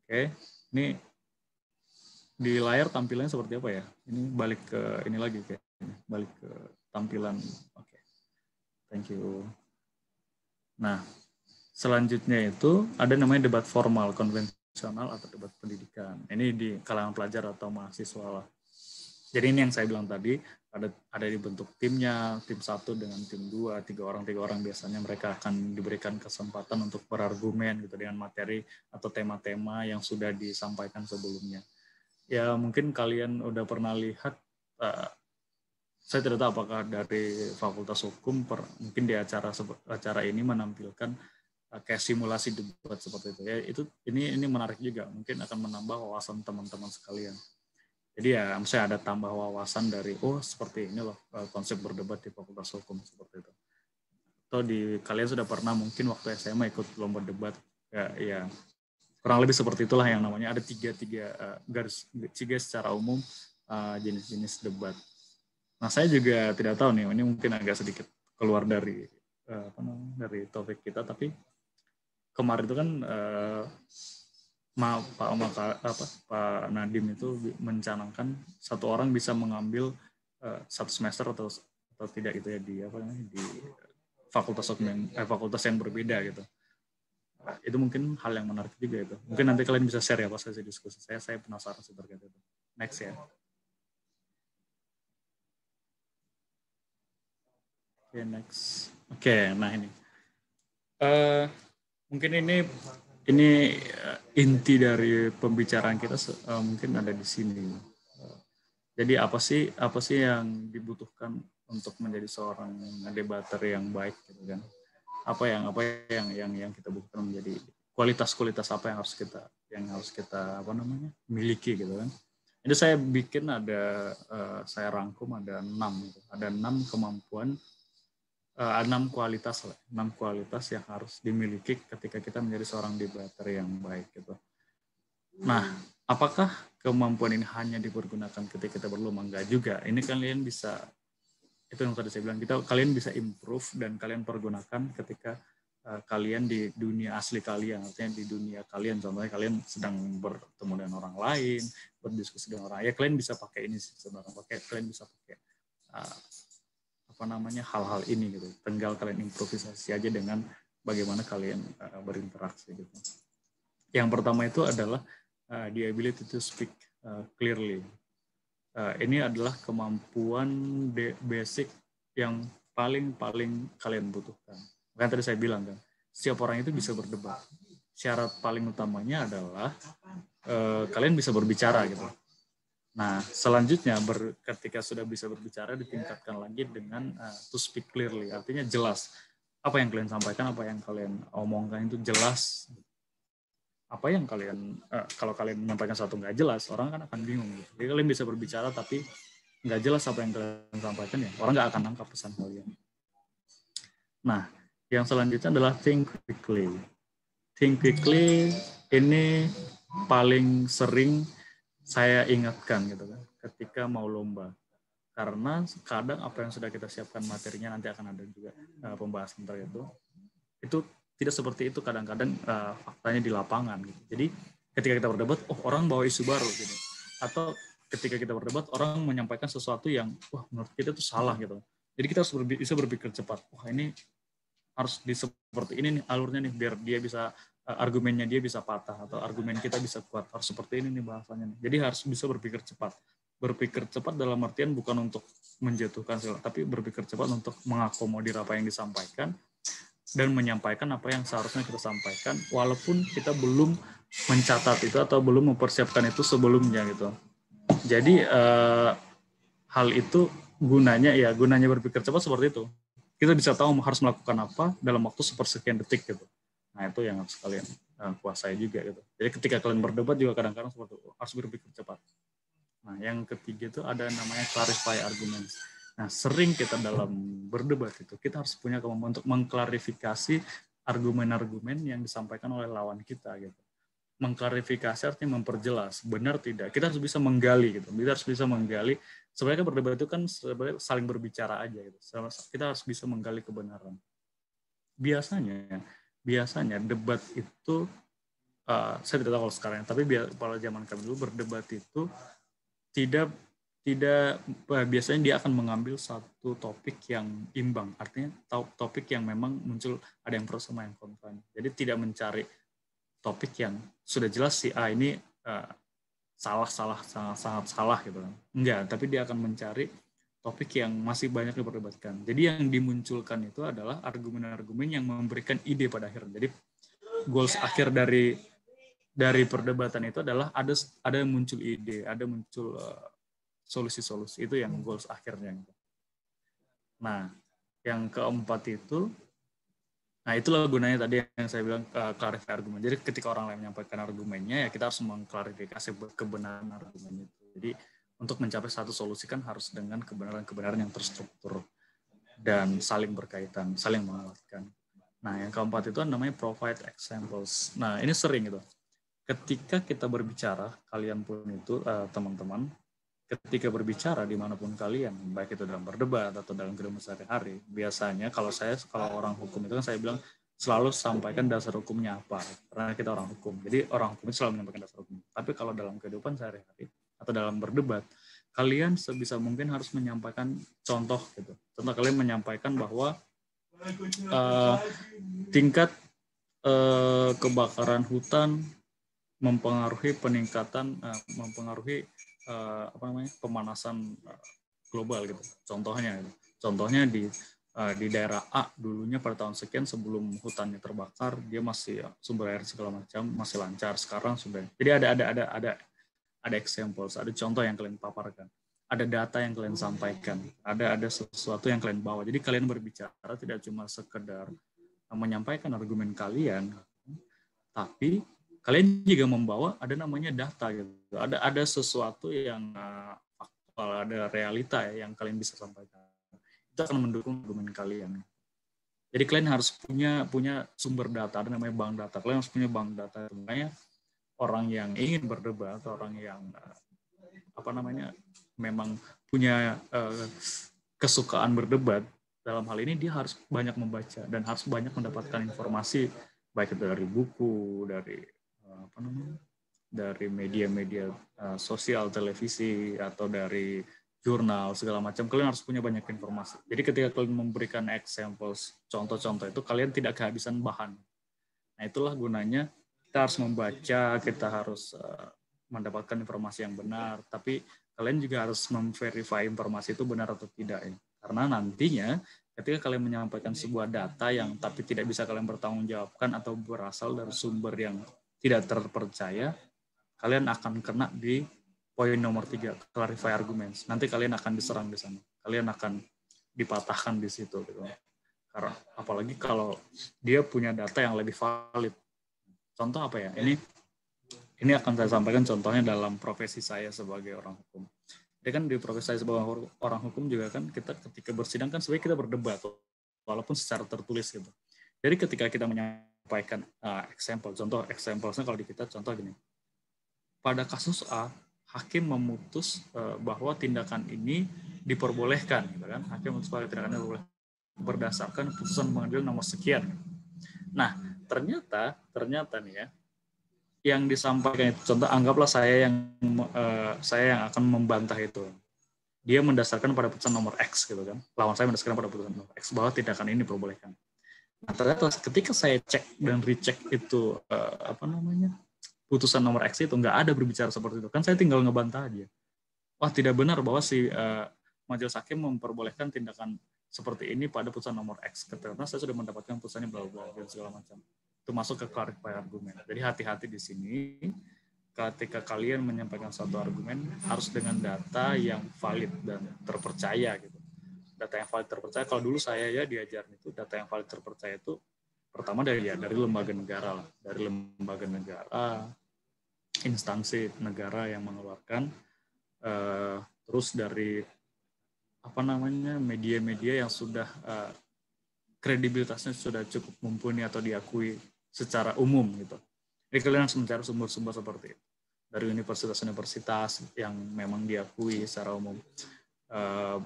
Oke, ini di layar tampilannya seperti apa ya? Ini balik ke ini lagi kayak balik ke tampilan. Oke, thank you. Nah, selanjutnya itu ada namanya debat formal konvensional atau debat pendidikan. Ini di kalangan pelajar atau mahasiswa lah. Jadi ini yang saya bilang tadi, ada dibentuk timnya, tim 1 dengan tim 2, 3 orang biasanya mereka akan diberikan kesempatan untuk berargumen gitu dengan materi atau tema-tema yang sudah disampaikan sebelumnya. Ya mungkin kalian udah pernah lihat, saya tidak tahu apakah dari Fakultas Hukum mungkin di acara ini menampilkan kayak simulasi debat seperti itu. Ya ini menarik juga, mungkin akan menambah wawasan teman-teman sekalian. Jadi ya misalnya ada tambah wawasan dari seperti ini loh konsep berdebat di Fakultas Hukum seperti itu. Atau kalian sudah pernah mungkin waktu SMA ikut lomba debat ya kurang lebih seperti itulah yang namanya ada tiga secara umum jenis-jenis debat. Nah saya juga tidak tahu nih, ini mungkin agak sedikit keluar dari dari topik kita, tapi kemarin itu kan Pak Nadiem itu mencanangkan satu orang bisa mengambil satu semester atau tidak gitu ya di fakultas yang berbeda gitu. Itu mungkin hal yang menarik juga itu. Mungkin nanti kalian bisa share ya pas sesi diskusi. Saya penasaran sih terkait itu. Next ya. Oke, next. Oke, nah ini. Mungkin ini inti dari pembicaraan kita mungkin ada di sini. Jadi apa sih yang dibutuhkan untuk menjadi seorang debater yang baik gitu kan? Apa yang kita butuhkan menjadi kualitas apa yang harus kita miliki gitu kan? Itu saya bikin saya rangkum ada 6 gitu. Ada 6 kemampuan 6 kualitas yang harus dimiliki ketika kita menjadi seorang debater yang baik gitu. Nah, apakah kemampuan ini hanya dipergunakan ketika kita berlomba? Enggak juga. Ini kalian bisa, itu yang tadi saya bilang, kalian bisa improve dan kalian pergunakan ketika kalian di dunia asli kalian, artinya di dunia kalian, contohnya kalian sedang bertemu dengan orang lain, berdiskusi dengan orang lain, ya kalian bisa pakai ini sebenarnya, kalian bisa pakai hal-hal ini gitu. Tinggal kalian improvisasi aja dengan bagaimana kalian berinteraksi gitu. Yang pertama itu adalah the ability to speak clearly. Ini adalah kemampuan basic yang paling kalian butuhkan. Makanya tadi saya bilang kan, setiap orang itu bisa berdebat. Syarat paling utamanya adalah kalian bisa berbicara gitu. Nah, selanjutnya ketika sudah bisa berbicara ditingkatkan lagi dengan to speak clearly, artinya jelas. Apa yang kalian sampaikan, apa yang kalian omongkan itu jelas. Apa yang kalian, kalau kalian menyampaikan satu nggak jelas, orang kan akan bingung. Gitu. Jadi kalian bisa berbicara tapi nggak jelas apa yang kalian sampaikan, ya orang nggak akan nangkap pesan kalian. Nah, yang selanjutnya adalah think quickly. Think quickly ini paling sering saya ingatkan gitu kan ketika mau lomba, karena kadang apa yang sudah kita siapkan materinya, nanti akan ada juga pembahasan tentang itu tidak seperti itu kadang-kadang faktanya di lapangan gitu. Jadi ketika kita berdebat, orang bawa isu baru gitu, atau ketika kita berdebat orang menyampaikan sesuatu yang menurut kita itu salah gitu. Jadi kita harus bisa berpikir cepat. Ini harus seperti ini nih alurnya nih, biar dia bisa argumennya dia bisa patah atau argumen kita bisa kuat, harus seperti ini nih bahasanya nih. Jadi harus bisa berpikir cepat. Berpikir cepat dalam artian bukan untuk menjatuhkan, tapi berpikir cepat untuk mengakomodir apa yang disampaikan dan menyampaikan apa yang seharusnya kita sampaikan walaupun kita belum mencatat itu atau belum mempersiapkan itu sebelumnya gitu. Jadi hal itu gunanya berpikir cepat seperti itu. Kita bisa tahu harus melakukan apa dalam waktu sepersekian detik gitu. Nah, itu yang harus kalian kuasai juga gitu. Jadi ketika kalian berdebat juga kadang-kadang seperti itu, harus berpikir cepat. Nah, yang ketiga itu ada namanya clarify arguments. Nah, sering kita dalam berdebat itu, kita harus punya kemampuan untuk mengklarifikasi argumen-argumen yang disampaikan oleh lawan kita gitu. Mengklarifikasi artinya memperjelas, benar tidak. Kita harus bisa menggali gitu. Kita harus bisa menggali. Sebenarnya berdebat itu kan sebenarnya saling berbicara aja gitu. Kita harus bisa menggali kebenaran. Biasanya debat itu saya tidak tahu kalau sekarang, tapi pada zaman kami dulu berdebat itu tidak biasanya dia akan mengambil satu topik yang imbang, artinya topik yang memang muncul ada yang pro sama yang kontra. Jadi tidak mencari topik yang sudah jelas si A ini sangat salah gitu kan. Enggak, tapi dia akan mencari topik yang masih banyak diperdebatkan. Jadi yang dimunculkan itu adalah argumen-argumen yang memberikan ide pada akhirnya. Jadi goals akhir dari perdebatan itu adalah ada muncul ide, ada muncul solusi-solusi. Itu yang goals akhirnya. Nah, yang keempat itu, nah itulah gunanya tadi yang saya bilang clarify argumen. Jadi ketika orang lain menyampaikan argumennya, ya kita harus mengklarifikasi kebenaran argumen itu. Jadi untuk mencapai satu solusi kan harus dengan kebenaran-kebenaran yang terstruktur dan saling berkaitan, saling menguatkan. Nah, yang keempat itu namanya provide examples. Nah, ini sering gitu. Ketika kita berbicara, kalian pun itu teman-teman, ketika berbicara dimanapun kalian, baik itu dalam berdebat atau dalam kehidupan sehari-hari, biasanya kalau orang hukum itu kan saya bilang selalu sampaikan dasar hukumnya apa, karena kita orang hukum. Jadi orang hukum itu selalu menyampaikan dasar hukum. Tapi kalau dalam kehidupan sehari-hari atau dalam berdebat, kalian sebisa mungkin harus menyampaikan contoh gitu. Contoh kalian menyampaikan bahwa tingkat kebakaran hutan mempengaruhi peningkatan, mempengaruhi pemanasan global gitu. Contohnya di daerah A dulunya pada tahun sekian sebelum hutannya terbakar dia masih sumber air segala macam masih lancar, sekarang sudah. Jadi ada examples, ada contoh yang kalian paparkan, ada data yang kalian sampaikan, ada sesuatu yang kalian bawa. Jadi kalian berbicara tidak cuma sekedar menyampaikan argumen kalian, tapi kalian juga membawa ada namanya data gitu. Ada sesuatu yang faktual, ada realita yang kalian bisa sampaikan. Itu akan mendukung argumen kalian. Jadi kalian harus punya sumber data, ada namanya bank data. Kalian harus punya bank data. Makanya orang yang ingin berdebat, orang yang memang punya kesukaan berdebat, dalam hal ini dia harus banyak membaca dan harus banyak mendapatkan informasi, baik itu dari buku, dari media-media sosial, televisi, atau dari jurnal segala macam. Kalian harus punya banyak informasi. Jadi ketika kalian memberikan examples, contoh-contoh itu, kalian tidak kehabisan bahan. Nah, itulah gunanya kita harus membaca, kita harus mendapatkan informasi yang benar, tapi kalian juga harus memverify informasi itu benar atau tidak ya. Karena nantinya ketika kalian menyampaikan sebuah data yang tapi tidak bisa kalian bertanggungjawabkan atau berasal dari sumber yang tidak terpercaya, kalian akan kena di poin nomor 3, clarify arguments. Nanti kalian akan diserang di sana. Kalian akan dipatahkan di situ gitu. Karena apalagi kalau dia punya data yang lebih valid. Contoh apa ya? Ini akan saya sampaikan contohnya dalam profesi saya sebagai orang hukum. Jadi kan di profesi saya sebagai orang hukum juga kan kita ketika bersidang kan sebenarnya kita berdebat walaupun secara tertulis gitu. Jadi ketika kita menyampaikan example-nya kalau di kita contoh gini. Pada kasus A, hakim memutus bahwa tindakan ini diperbolehkan gitu kan. Hakim memutus bahwa tindakan ini diperbolehkan berdasarkan putusan pengadilan nomor sekian. Nah, ternyata nih ya, yang disampaikan itu, contoh anggaplah saya yang akan membantah itu. Dia mendasarkan pada putusan nomor X gitu kan. Lawan saya mendasarkan pada putusan nomor X bahwa tindakan ini diperbolehkan. Nah, ternyata ketika saya cek dan recheck itu putusan nomor X itu nggak ada berbicara seperti itu. Kan saya tinggal ngebantah aja. Wah, tidak benar bahwa si majelis hakim memperbolehkan tindakan seperti ini pada putusan nomor X. Karena saya sudah mendapatkan putusannya bla bla dan segala macam. Itu masuk ke clarify argumen. Jadi hati-hati di sini ketika kalian menyampaikan suatu argumen harus dengan data yang valid dan terpercaya gitu. Data yang valid terpercaya, kalau dulu saya ya diajarin itu data yang valid terpercaya itu pertama dari lembaga negara lah, dari lembaga negara, instansi negara yang mengeluarkan, terus dari media-media yang sudah kredibilitasnya sudah cukup mumpuni atau diakui secara umum gitu. Jadi kalian harus mencari sumber-sumber seperti itu dari universitas-universitas yang memang diakui secara umum,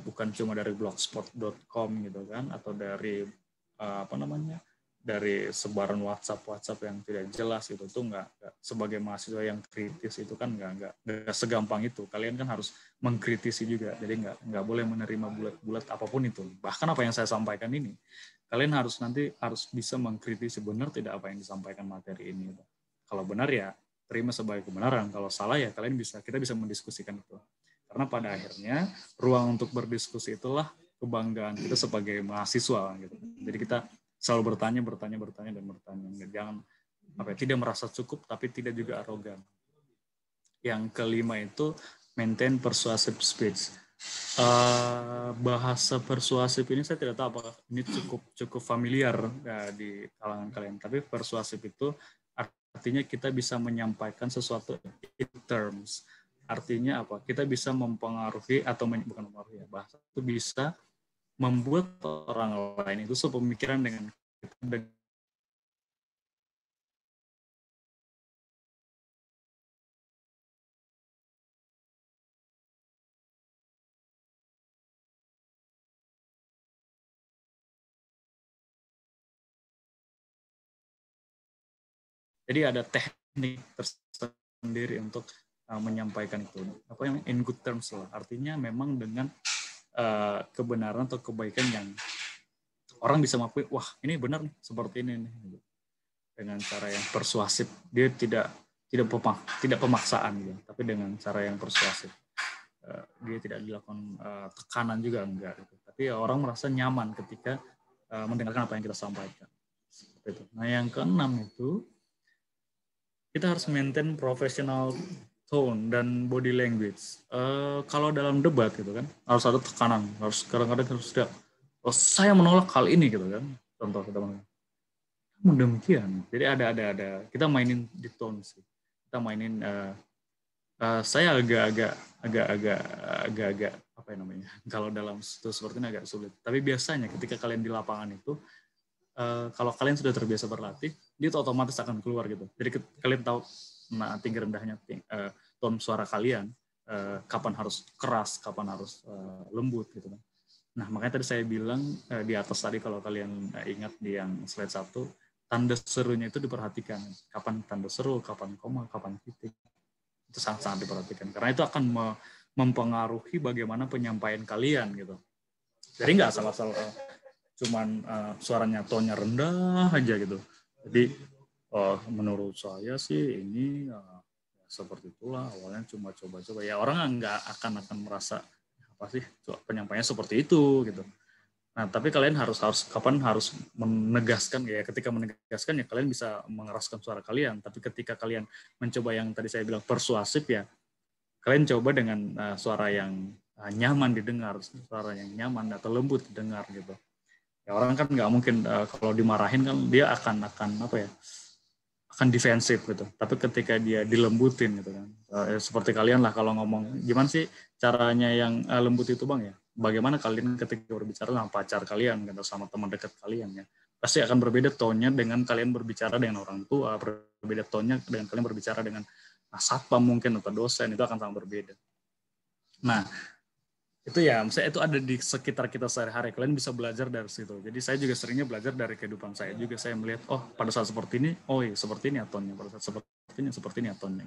bukan cuma dari blogspot.com gitu kan, atau dari dari sebaran WhatsApp yang tidak jelas gitu. Tuh nggak sebagai mahasiswa yang kritis itu kan nggak segampang itu. Kalian kan harus mengkritisi juga. Jadi nggak boleh menerima bulat-bulat apapun itu. Bahkan apa yang saya sampaikan ini, kalian harus bisa mengkritisi benar tidak apa yang disampaikan materi ini. Kalau benar ya terima sebagai kebenaran. Kalau salah ya kita bisa mendiskusikan itu. Karena pada akhirnya ruang untuk berdiskusi itulah kebanggaan kita sebagai mahasiswa gitu. Jadi kita selalu bertanya. Jangan tidak merasa cukup tapi tidak juga arogan. Yang kelima itu maintain persuasive speech. Bahasa persuasif ini saya tidak tahu apakah ini cukup familiar di kalangan kalian. Tapi persuasif itu artinya kita bisa menyampaikan sesuatu in terms. Artinya apa? Kita bisa mempengaruhi atau bukan mempengaruhi ya, bahasa itu bisa membuat orang lain itu sepemikiran dengan Jadi ada teknik tersendiri untuk menyampaikan itu. Apa yang in good terms lah. Artinya memang dengan kebenaran atau kebaikan yang orang bisa mengakui, wah ini benar nih, seperti ini nih. Dengan cara yang persuasif. Dia tidak pemaksaan gitu, tapi dengan cara yang persuasif. Dia tidak dilakukan tekanan juga enggak gitu. Tapi orang merasa nyaman ketika mendengarkan apa yang kita sampaikan. Seperti itu. Nah, yang keenam itu kita harus maintain professional tone dan body language. Kalau dalam debat gitu kan harus ada tekanan, harus kadang-kadang harus tidak, saya menolak hal ini gitu kan. Contoh teman-teman. Demikian. Jadi ada kita mainin di tone sih. Kita mainin saya agak apa ya namanya? Kalau dalam situasi seperti ini agak sulit. Tapi biasanya ketika kalian di lapangan itu kalau kalian sudah terbiasa berlatih, dia itu otomatis akan keluar gitu. Jadi kalian tahu tinggi rendahnya tone suara kalian, kapan harus keras, kapan harus lembut gitu kan. Nah, makanya tadi saya bilang di atas tadi kalau kalian ingat di yang slide 1, tanda serunya itu diperhatikan. Kapan tanda seru, kapan koma, kapan titik. Itu sangat-sangat diperhatikan. Karena itu akan mempengaruhi bagaimana penyampaian kalian gitu. Jadi nggak asal-asal cuman suaranya tonnya rendah aja gitu. Jadi menurut saya sih ini seperti itulah, awalnya cuma coba-coba. Ya orang nggak akan merasa apa sih penyampaiannya seperti itu gitu. Nah, tapi kalian harus kapan harus menegaskan ya. Ketika menegaskan ya kalian bisa mengeraskan suara kalian. Tapi ketika kalian mencoba yang tadi saya bilang persuasif ya, kalian coba dengan suara yang nyaman didengar, suara yang nyaman atau lembut didengar gitu. Ya orang kan nggak mungkin kalau dimarahin kan dia akan apa ya? Akan defensif gitu. Tapi ketika dia dilembutin gitu kan. Seperti kalian lah kalau ngomong, gimana sih caranya yang lembut itu Bang ya? Bagaimana kalian ketika berbicara sama pacar kalian atau sama teman dekat kalian ya? Pasti akan berbeda tone-nya dengan kalian berbicara dengan orang tua, berbeda tone-nya dengan kalian berbicara dengan satpam mungkin atau dosen, itu akan sangat berbeda. Nah, itu ya, misalnya itu ada di sekitar kita sehari-hari. Kalian bisa belajar dari situ. Jadi saya juga seringnya belajar dari kehidupan saya juga. Saya melihat, oh pada saat seperti ini, oh iya seperti ini atonnya. Pada saat seperti ini atonnya.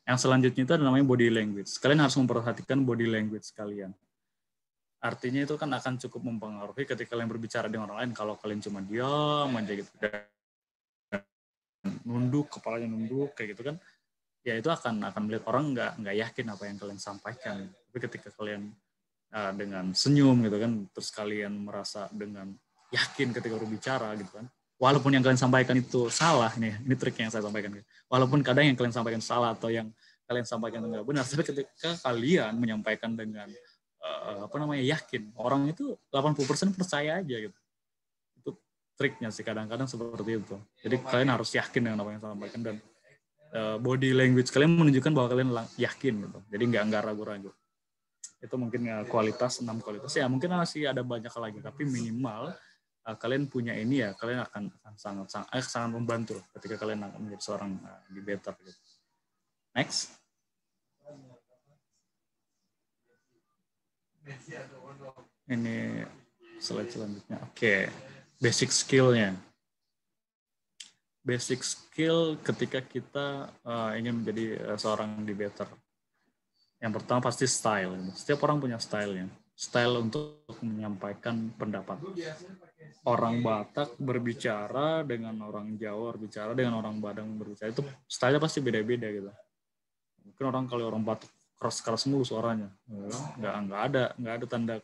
Yang selanjutnya itu namanya body language. Kalian harus memperhatikan body language kalian. Artinya itu kan akan cukup mempengaruhi ketika kalian berbicara dengan orang lain. Kalau kalian cuma diam aja gitu, dan nunduk, kepalanya nunduk kayak gitu kan, ya itu akan melihat orang nggak yakin apa yang kalian sampaikan. Tapi ketika kalian dengan senyum gitu kan, terus kalian merasa dengan yakin ketika berbicara gitu kan, walaupun yang kalian sampaikan itu salah, ini trik yang saya sampaikan, walaupun kadang yang kalian sampaikan salah atau yang kalian sampaikan nggak benar, tapi ketika kalian menyampaikan dengan yakin, orang itu 80% percaya aja gitu. Itu triknya sih kadang-kadang seperti itu. Jadi kalian harus yakin dengan apa yang saya sampaikan, dan body language kalian menunjukkan bahwa kalian yakin gitu. Jadi nggak ragu-ragu. Itu mungkin kualitas 6 kualitas ya, mungkin masih ada banyak lagi, tapi minimal kalian punya ini ya, kalian akan sangat membantu ketika kalian akan menjadi seorang debater gitu. Next. Ini slide selanjutnya. Oke. Basic skill-nya. Basic skill ketika kita ingin menjadi seorang debater. Yang pertama pasti style. Setiap orang punya style-nya. Style untuk menyampaikan pendapat. Orang Batak berbicara dengan orang Jawa berbicara, dengan orang Padang berbicara, itu style-nya pasti beda-beda gitu. Mungkin kalau orang Batak keras-keras mulu suaranya. Nggak ada tanda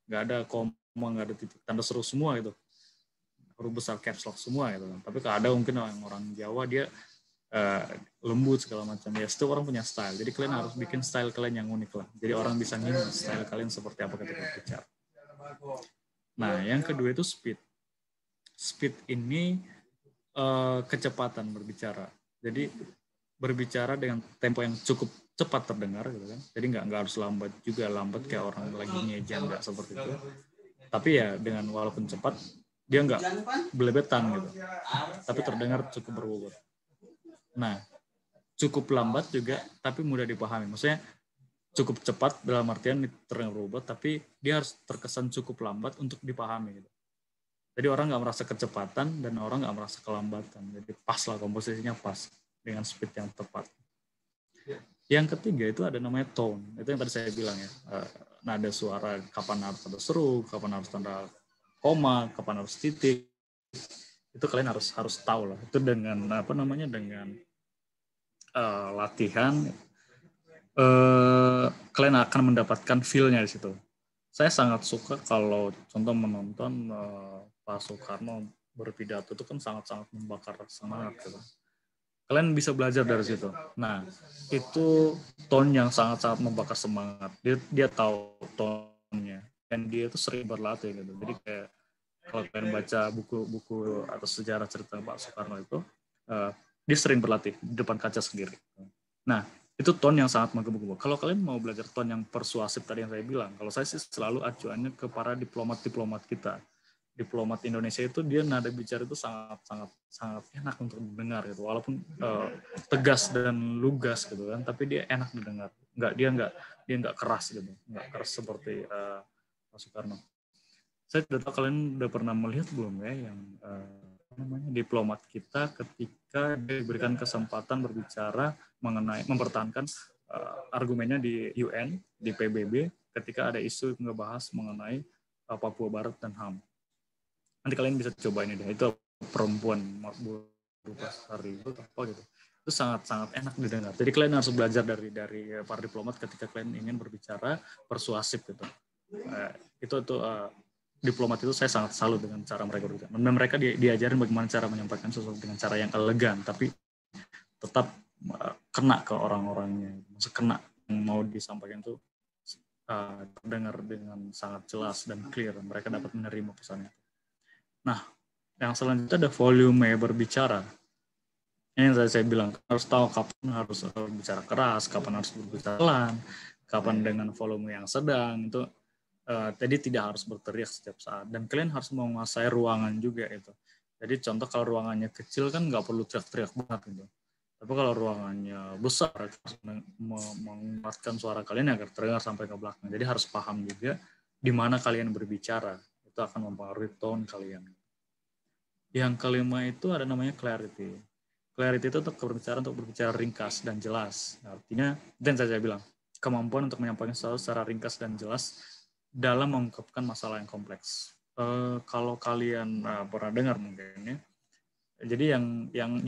nggak ada koma, nggak ada titik, tanda seru semua gitu. Huruf besar caps lock semua gitu. Tapi ada mungkin orang Jawa dia lembut segala macam. Ya, setiap orang punya style. Jadi kalian harus bikin style kalian yang unik lah. Jadi orang bisa ngingat style kalian seperti apa ketika berbicara. Nah, yang kedua itu speed. Speed ini kecepatan berbicara. Jadi berbicara dengan tempo yang cukup cepat terdengar gitu kan. Jadi nggak harus lambat kayak orang lagi ngejam, nggak seperti itu. Tapi ya dengan walaupun cepat dia nggak belebetan gitu. Tapi terdengar cukup berbobot. Nah, cukup lambat juga, tapi mudah dipahami. Maksudnya cukup cepat dalam artian terdengar berbobot, tapi dia harus terkesan cukup lambat untuk dipahami. Gitu. Jadi orang nggak merasa kecepatan dan orang nggak merasa kelambatan. Jadi pas lah, komposisinya pas dengan speed yang tepat. Yang ketiga itu ada namanya tone. Itu yang tadi saya bilang ya. Nada suara, kapan harus ada seru, kapan harus tanda koma, kapan harus titik. Itu kalian harus tahu lah. Itu dengan dengan latihan, kalian akan mendapatkan feel-nya di situ. Saya sangat suka kalau contoh menonton Pak Soekarno berpidato, itu kan sangat-sangat membakar semangat gitu. Kalian bisa belajar dari situ. Nah, itu tone yang sangat-sangat membakar semangat. Dia tahu tone-nya dan dia itu sering berlatih gitu. Jadi kayak kalau kalian baca buku-buku atau sejarah cerita Pak Soekarno itu, dia sering berlatih di depan kaca sendiri. Nah, itu tone yang sangat menggebu-gebu. Kalau kalian mau belajar tone yang persuasif tadi yang saya bilang, kalau saya sih selalu acuannya ke para diplomat-diplomat kita. Diplomat Indonesia itu dia nada bicara itu sangat enak untuk didengar gitu, walaupun tegas dan lugas gitu kan, tapi dia enak didengar. Dia nggak keras gitu, nggak keras seperti Pak Soekarno. Saya tidak tahu kalian udah pernah melihat belum ya yang diplomat kita ketika diberikan kesempatan berbicara mengenai mempertahankan argumennya di UN, di PBB ketika ada isu ngebahas mengenai Papua Barat dan HAM. Nanti kalian bisa coba ini deh, itu perempuan Hari itu apa gitu. Itu sangat enak didengar. Jadi kalian harus belajar dari para diplomat ketika kalian ingin berbicara persuasif gitu. Itu diplomat itu saya sangat salut dengan cara mereka berbicara. Dan mereka diajarin bagaimana cara menyampaikan sesuatu dengan cara yang elegan, tapi tetap kena ke orang-orangnya. Maksudnya kena yang mau disampaikan itu terdengar dengan sangat jelas dan clear. Mereka dapat menerima pesannya. Nah, yang selanjutnya ada volume berbicara. Ini yang saya bilang, harus tahu kapan harus berbicara keras, kapan harus berbicara pelan, kapan dengan volume yang sedang. Itu jadi tidak harus berteriak setiap saat. Dan kalian harus menguasai ruangan juga itu. Jadi contoh kalau ruangannya kecil kan nggak perlu teriak-teriak banget gitu. Tapi kalau ruangannya besar, harus menguatkan suara kalian agar terdengar sampai ke belakang. Jadi harus paham juga di mana kalian berbicara. Itu akan mempengaruhi tone kalian. Yang kelima itu ada namanya clarity. Clarity itu untuk berbicara ringkas dan jelas. Artinya, dan saya bilang, kemampuan untuk menyampaikan sesuatu secara ringkas dan jelas dalam mengungkapkan masalah yang kompleks. Kalau kalian pernah dengar mungkin ya, jadi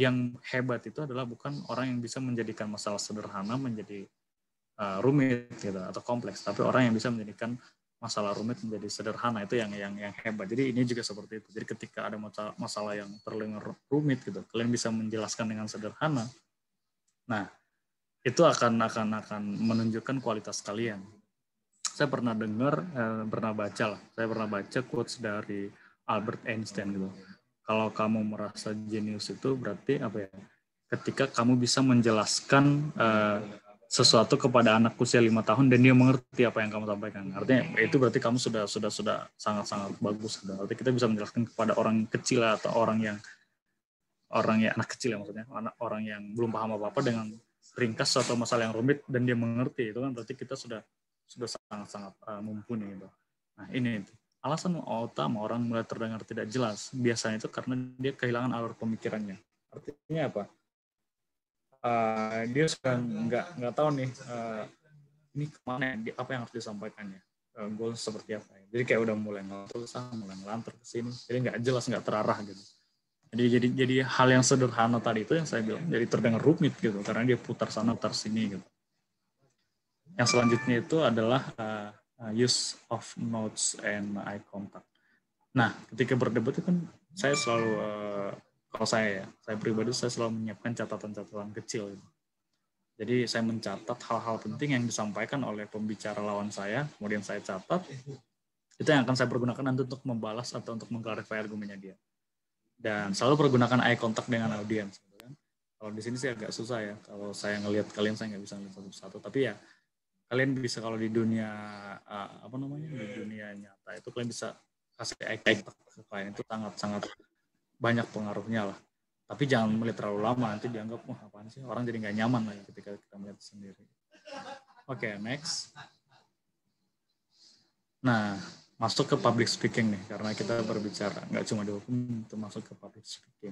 yang hebat itu adalah bukan orang yang bisa menjadikan masalah sederhana menjadi rumit gitu atau kompleks, tapi orang yang bisa menjadikan masalah rumit menjadi sederhana. Itu yang hebat. Jadi ini juga seperti itu. Jadi ketika ada masalah yang terdengar rumit gitu, kalian bisa menjelaskan dengan sederhana. Nah, itu akan menunjukkan kualitas kalian. Saya pernah baca quotes dari Albert Einstein gitu. Kalau kamu merasa jenius itu berarti apa ya? Ketika kamu bisa menjelaskan sesuatu kepada anak usia 5 tahun dan dia mengerti apa yang kamu sampaikan. Artinya itu berarti kamu sudah sangat bagus. Artinya kita bisa menjelaskan kepada orang kecil atau orang yang anak kecil ya maksudnya, orang yang belum paham apa-apa dengan ringkas atau masalah yang rumit dan dia mengerti. Itu kan berarti kita sudah sangat mumpuni gitu. Nah, ini alasan utama orang mulai terdengar tidak jelas biasanya itu karena dia kehilangan alur pemikirannya. Artinya apa? Dia sudah nggak tahu nih ini kemana, apa yang harus disampaikannya, goal seperti apa. Jadi kayak udah mulai ngelantur ke sini, jadi nggak jelas, nggak terarah gitu. Jadi hal yang sederhana tadi itu yang saya bilang jadi terdengar rumit gitu karena dia putar sana putar sini gitu. Yang selanjutnya itu adalah use of notes and eye contact. Nah, ketika berdebat itu kan saya selalu kalau saya pribadi saya selalu menyiapkan catatan-catatan kecil. Jadi saya mencatat hal-hal penting yang disampaikan oleh pembicara lawan saya, kemudian saya catat. Itu yang akan saya pergunakan nanti untuk membalas atau untuk mengklarifikasi argumennya dia. Dan selalu pergunakan eye contact dengan audiens. Kalau di sini sih agak susah ya. Kalau saya ngelihat kalian, saya nggak bisa ngelihat satu-satu. Tapi ya kalian bisa kalau di dunia di dunia nyata itu kalian bisa kasih eye contact ke klien, itu sangat banyak pengaruhnya lah. Tapi jangan melihat terlalu lama, nanti dianggap wah apaan sih, orang jadi nggak nyaman lagi ketika kita melihat sendiri. Oke, next. Nah, masuk ke public speaking nih, karena kita berbicara nggak cuma di hukum, itu masuk ke public speaking.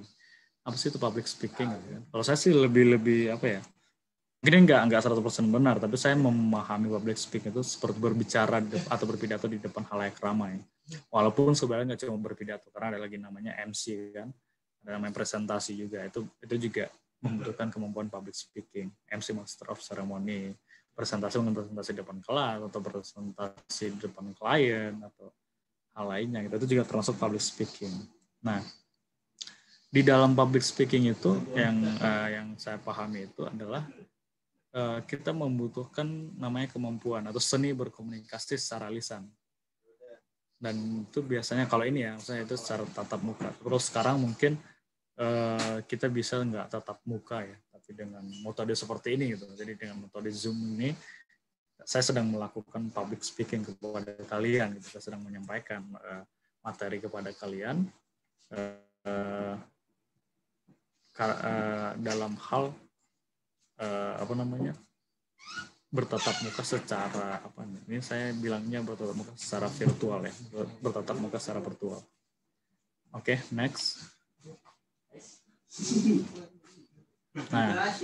Apa sih itu public speaking? Kalau saya sih lebih apa ya? Mungkin nggak 100% benar, tapi saya memahami public speaking itu seperti berbicara atau berpidato di depan halayak ramai. Walaupun sebenarnya nggak cuma berpidato, karena ada lagi namanya MC kan, ada namanya presentasi juga. Itu juga membutuhkan kemampuan public speaking. MC Master of Ceremony, presentasi di depan kelas atau presentasi di depan klien atau hal lainnya. Itu juga termasuk public speaking. Nah, di dalam public speaking itu yang saya pahami itu adalah kita membutuhkan namanya kemampuan atau seni berkomunikasi secara lisan. Dan itu biasanya kalau ini ya, misalnya itu secara tatap muka. Terus sekarang mungkin kita bisa nggak tatap muka ya, tapi dengan metode seperti ini gitu. Jadi dengan metode Zoom ini, saya sedang melakukan public speaking kepada kalian. Gitu. Saya sedang menyampaikan materi kepada kalian dalam hal bertatap muka secara ini saya bilangnya bertatap muka secara virtual ya, bertatap muka secara virtual. Oke, next. Nah,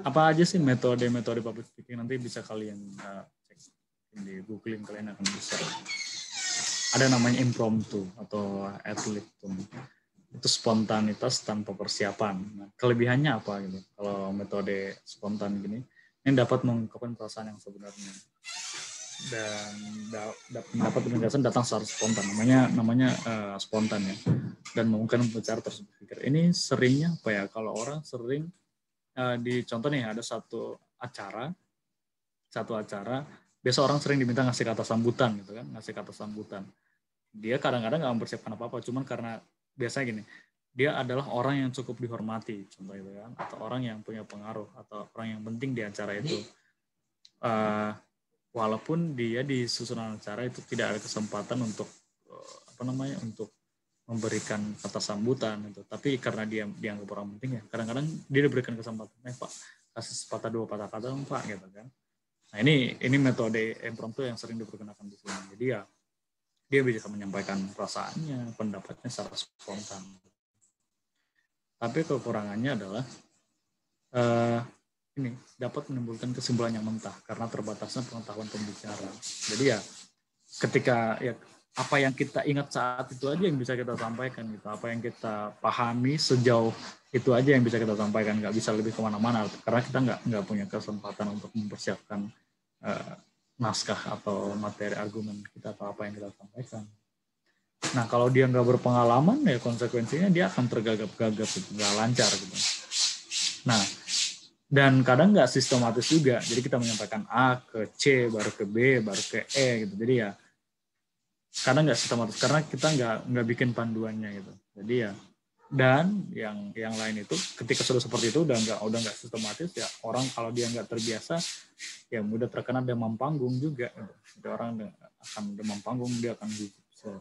apa aja sih metode public speaking? Nanti bisa kalian cek di googling, kalian akan bisa. Ada namanya impromptu atau ad libitum. Itu spontanitas tanpa persiapan. Nah, kelebihannya apa gitu? Kalau metode spontan gini, ini dapat mengungkapkan perasaan yang sebenarnya dan dapat penjelasan datang secara spontan. Namanya spontan ya. Dan mengungkapkan bicara tersebut. Ini seringnya apa ya? Kalau orang sering di contoh nih ada satu acara, biasa orang sering diminta ngasih kata sambutan gitu kan, ngasih kata sambutan. Dia kadang-kadang nggak mempersiapkan apa-apa, cuman karena biasanya gini, dia adalah orang yang cukup dihormati, contoh itu kan, atau orang yang punya pengaruh, atau orang yang penting di acara itu. Walaupun dia di susunan acara itu tidak ada kesempatan untuk untuk memberikan kata sambutan itu, tapi karena dia dianggap orang penting ya, kadang-kadang dia diberikan kesempatan, Pak, kasih sepatah dua patah kata dong Pak, gitu kan. Nah ini metode impromptu yang sering dipergunakan di sini. Jadi ya dia bisa menyampaikan perasaannya, pendapatnya secara spontan. Tapi kekurangannya adalah ini dapat menimbulkan kesimpulan yang mentah karena terbatasnya pengetahuan pembicara. Jadi ya ketika ya apa yang kita ingat saat itu aja yang bisa kita sampaikan gitu, apa yang kita pahami sejauh itu aja yang bisa kita sampaikan, nggak bisa lebih kemana-mana karena kita nggak punya kesempatan untuk mempersiapkan naskah atau materi argumen kita atau apa yang kita sampaikan. Nah kalau dia nggak berpengalaman ya konsekuensinya dia akan tergagap-gagap gitu, nggak lancar gitu. Nah dan kadang nggak sistematis juga, jadi kita menyampaikan A ke C baru ke B baru ke E gitu. Jadi ya kadang nggak sistematis karena kita nggak bikin panduannya gitu. Jadi ya dan yang lain itu ketika sudah seperti itu udah nggak sistematis ya, orang kalau dia nggak terbiasa ya mudah terkena demam panggung juga gitu. Jadi orang akan demam panggung, dia akan gugup.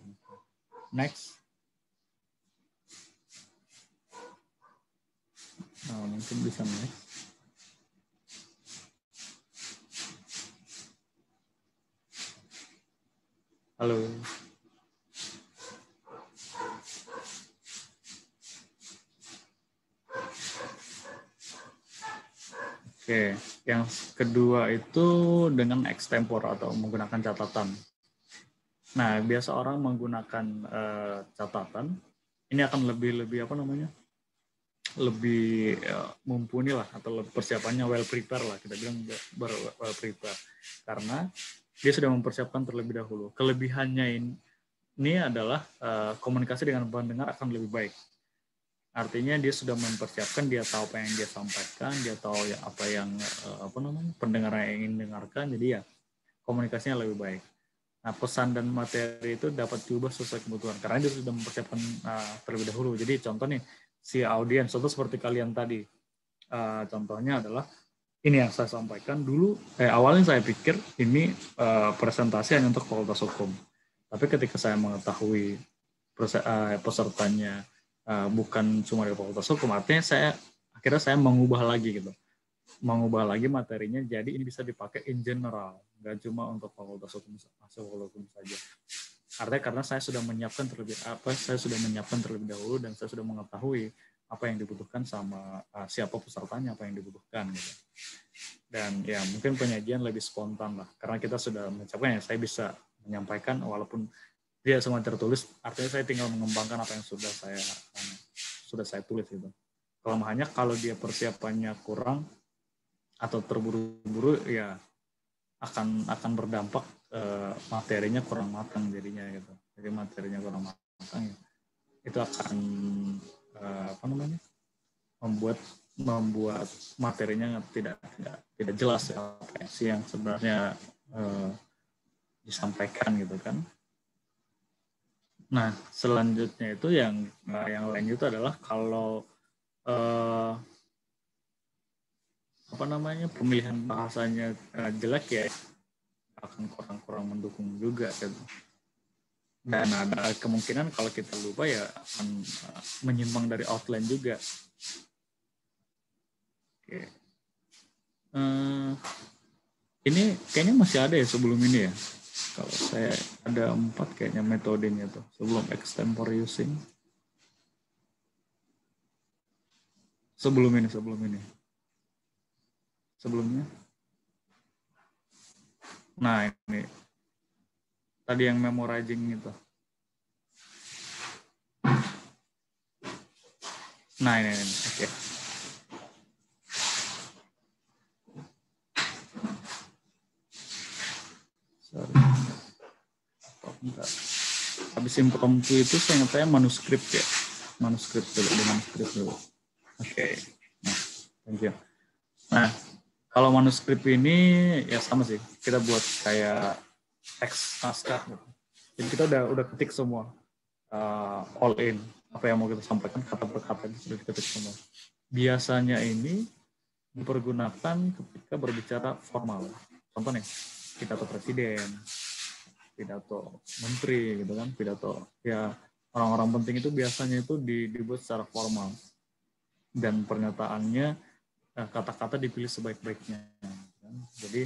Next. Nah, mungkin bisa next. Halo. Oke, yang kedua itu dengan extempore atau menggunakan catatan. Nah, biasa orang menggunakan catatan, ini akan lebih lebih mumpuni lah, atau persiapannya well prepare lah, kita bilang well prepare, karena dia sudah mempersiapkan terlebih dahulu. Kelebihannya ini adalah komunikasi dengan pendengar akan lebih baik. Artinya dia sudah mempersiapkan, dia tahu apa yang dia sampaikan, dia tahu ya apa yang pendengar yang ingin dengarkan, jadi ya komunikasinya lebih baik. Nah pesan dan materi itu dapat diubah sesuai kebutuhan karena dia sudah mempersiapkan terlebih dahulu. Jadi contoh nih si audiens, contoh seperti kalian tadi, contohnya adalah ini yang saya sampaikan dulu. Awalnya saya pikir ini presentasi hanya untuk fakultas hukum, tapi ketika saya mengetahui pesertanya bukan cuma dari fakultas hukum, artinya akhirnya saya mengubah lagi materinya, jadi ini bisa dipakai in general, nggak cuma untuk fakultas hukum saja. Artinya karena saya sudah menyiapkan terlebih dahulu dan saya sudah mengetahui apa yang dibutuhkan sama siapa pesertanya, apa yang dibutuhkan gitu. Dan ya mungkin penyajian lebih spontan lah, karena kita sudah menyiapkan, ya saya bisa menyampaikan walaupun dia semua tertulis, artinya saya tinggal mengembangkan apa yang sudah saya tulis gitu. Kelemahannya kalau dia persiapannya kurang atau terburu-buru, ya akan berdampak materinya kurang matang jadinya gitu. Jadi materinya kurang matang ya, itu akan membuat materinya tidak jelas ya, apa sih yang sebenarnya disampaikan gitu kan. Nah, selanjutnya itu yang lain itu adalah kalau pemilihan bahasanya jelek ya, akan kurang mendukung juga gitu. Dan ada kemungkinan kalau kita lupa ya akan menyimpang dari outline juga. Oke. Ini kayaknya masih ada ya sebelum ini ya. Kalau saya ada 4 kayaknya metodenya tuh sebelum extempore using. Sebelum ini. Sebelumnya. Nah, ini. Tadi yang memorizing itu. Nah, ini. Oke. Sorry. Habis impromptu itu saya ingat manuskrip ya. Manuskrip dulu. Oke. Nah, thank you. Nah, kalau manuskrip ini ya sama sih. Kita buat kayak teks naskah gitu. Jadi kita udah ketik semua. All in. Apa yang mau kita sampaikan kata per kata sudah diketik semua. Biasanya ini dipergunakan ketika berbicara formal. Contoh nih, pidato presiden, pidato menteri gitu kan, pidato ya orang-orang penting itu biasanya itu dibuat secara formal dan pernyataannya kata-kata dipilih sebaik-baiknya kan? Jadi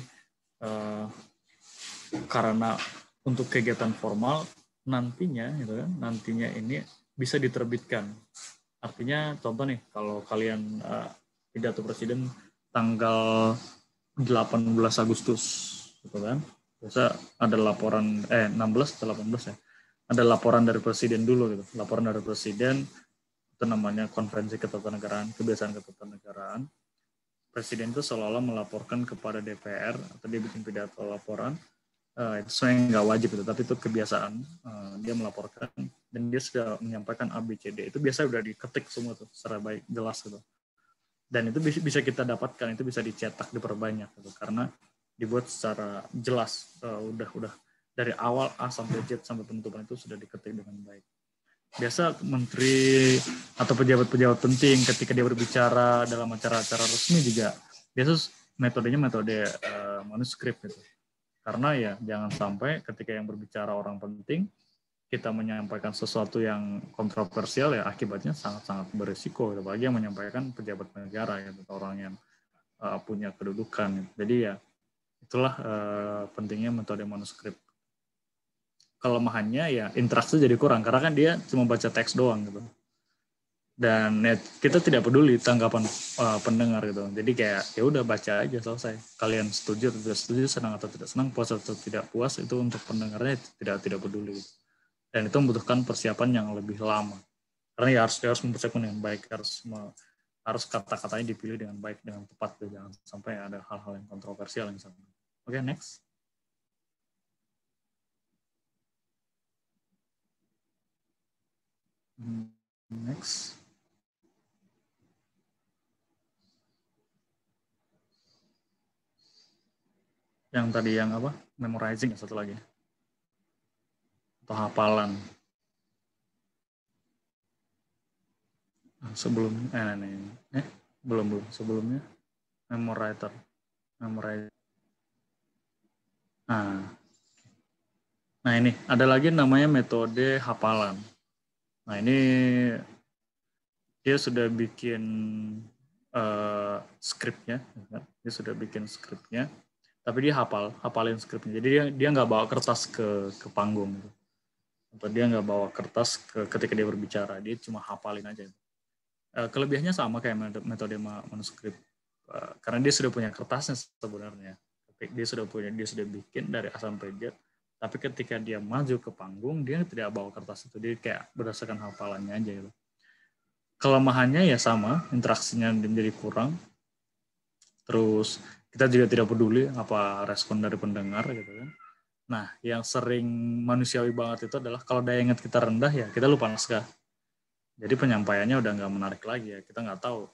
karena untuk kegiatan formal nantinya gitu kan, nantinya ini bisa diterbitkan. Artinya contoh nih, kalau kalian pidato presiden tanggal 18 Agustus gitu kan, biasa ada laporan 16 atau 18 ya, ada laporan dari presiden dulu gitu. Laporan dari presiden itu namanya konferensi ketatanegaraan, kebiasaan ketatanegaraan. Presiden itu seolah-olah melaporkan kepada DPR atau dia bikin pidato laporan. Itu sebenarnya nggak wajib itu, tapi itu kebiasaan. Dia melaporkan dan dia sudah menyampaikan ABCD. Itu biasa udah diketik semua tuh secara baik, jelas gitu. Dan itu bisa kita dapatkan, itu bisa dicetak, diperbanyak gitu, karena dibuat secara jelas. Udah dari awal A sampai Z sampai penutupan itu sudah diketik dengan baik. Biasa menteri atau pejabat-pejabat penting ketika dia berbicara dalam acara-acara resmi juga biasa metodenya metode manuskrip gitu. Karena ya jangan sampai ketika yang berbicara orang penting kita menyampaikan sesuatu yang kontroversial, ya akibatnya sangat-sangat berisiko, apalagi yang menyampaikan pejabat negara gitu, orang yang punya kedudukan gitu. Jadi ya itulah pentingnya metode manuskrip. Kelemahannya ya interaksi jadi kurang karena kan dia cuma baca teks doang gitu. Dan ya, kita tidak peduli tanggapan pendengar gitu. Jadi kayak ya udah baca aja selesai. Kalian setuju atau tidak setuju, senang atau tidak senang, puas atau tidak puas, itu untuk pendengarnya tidak peduli. Gitu. Dan itu membutuhkan persiapan yang lebih lama. Karena ya harus mempersiapkan dengan baik, harus kata-katanya dipilih dengan baik, dengan tepat, gitu. Jangan sampai ada hal-hal yang kontroversial misalnya. Oke, next. Next. Yang tadi yang apa? Memorizing, satu lagi. Atau hafalan. Belum sebelumnya memorizer. Nah ini ada lagi namanya metode hafalan. Nah ini dia sudah bikin skripnya, dia sudah bikin skripnya, tapi dia hafalin skripnya. Jadi dia nggak bawa kertas ke panggung. Gitu. Atau dia nggak bawa kertas ketika dia berbicara, dia cuma hafalin aja. Kelebihannya sama kayak metode manuskrip, karena dia sudah punya kertasnya sebenarnya. Dia sudah bikin dari A sampai Z. Tapi ketika dia maju ke panggung, dia tidak bawa kertas itu, dia kayak berdasarkan hafalannya aja gitu. Kelemahannya ya sama, interaksinya menjadi kurang. Terus kita juga tidak peduli apa respon dari pendengar gitu kan. Nah, yang sering manusiawi banget itu adalah kalau daya ingat kita rendah ya kita lupa naskah. Jadi penyampaiannya udah nggak menarik lagi ya. Kita nggak tahu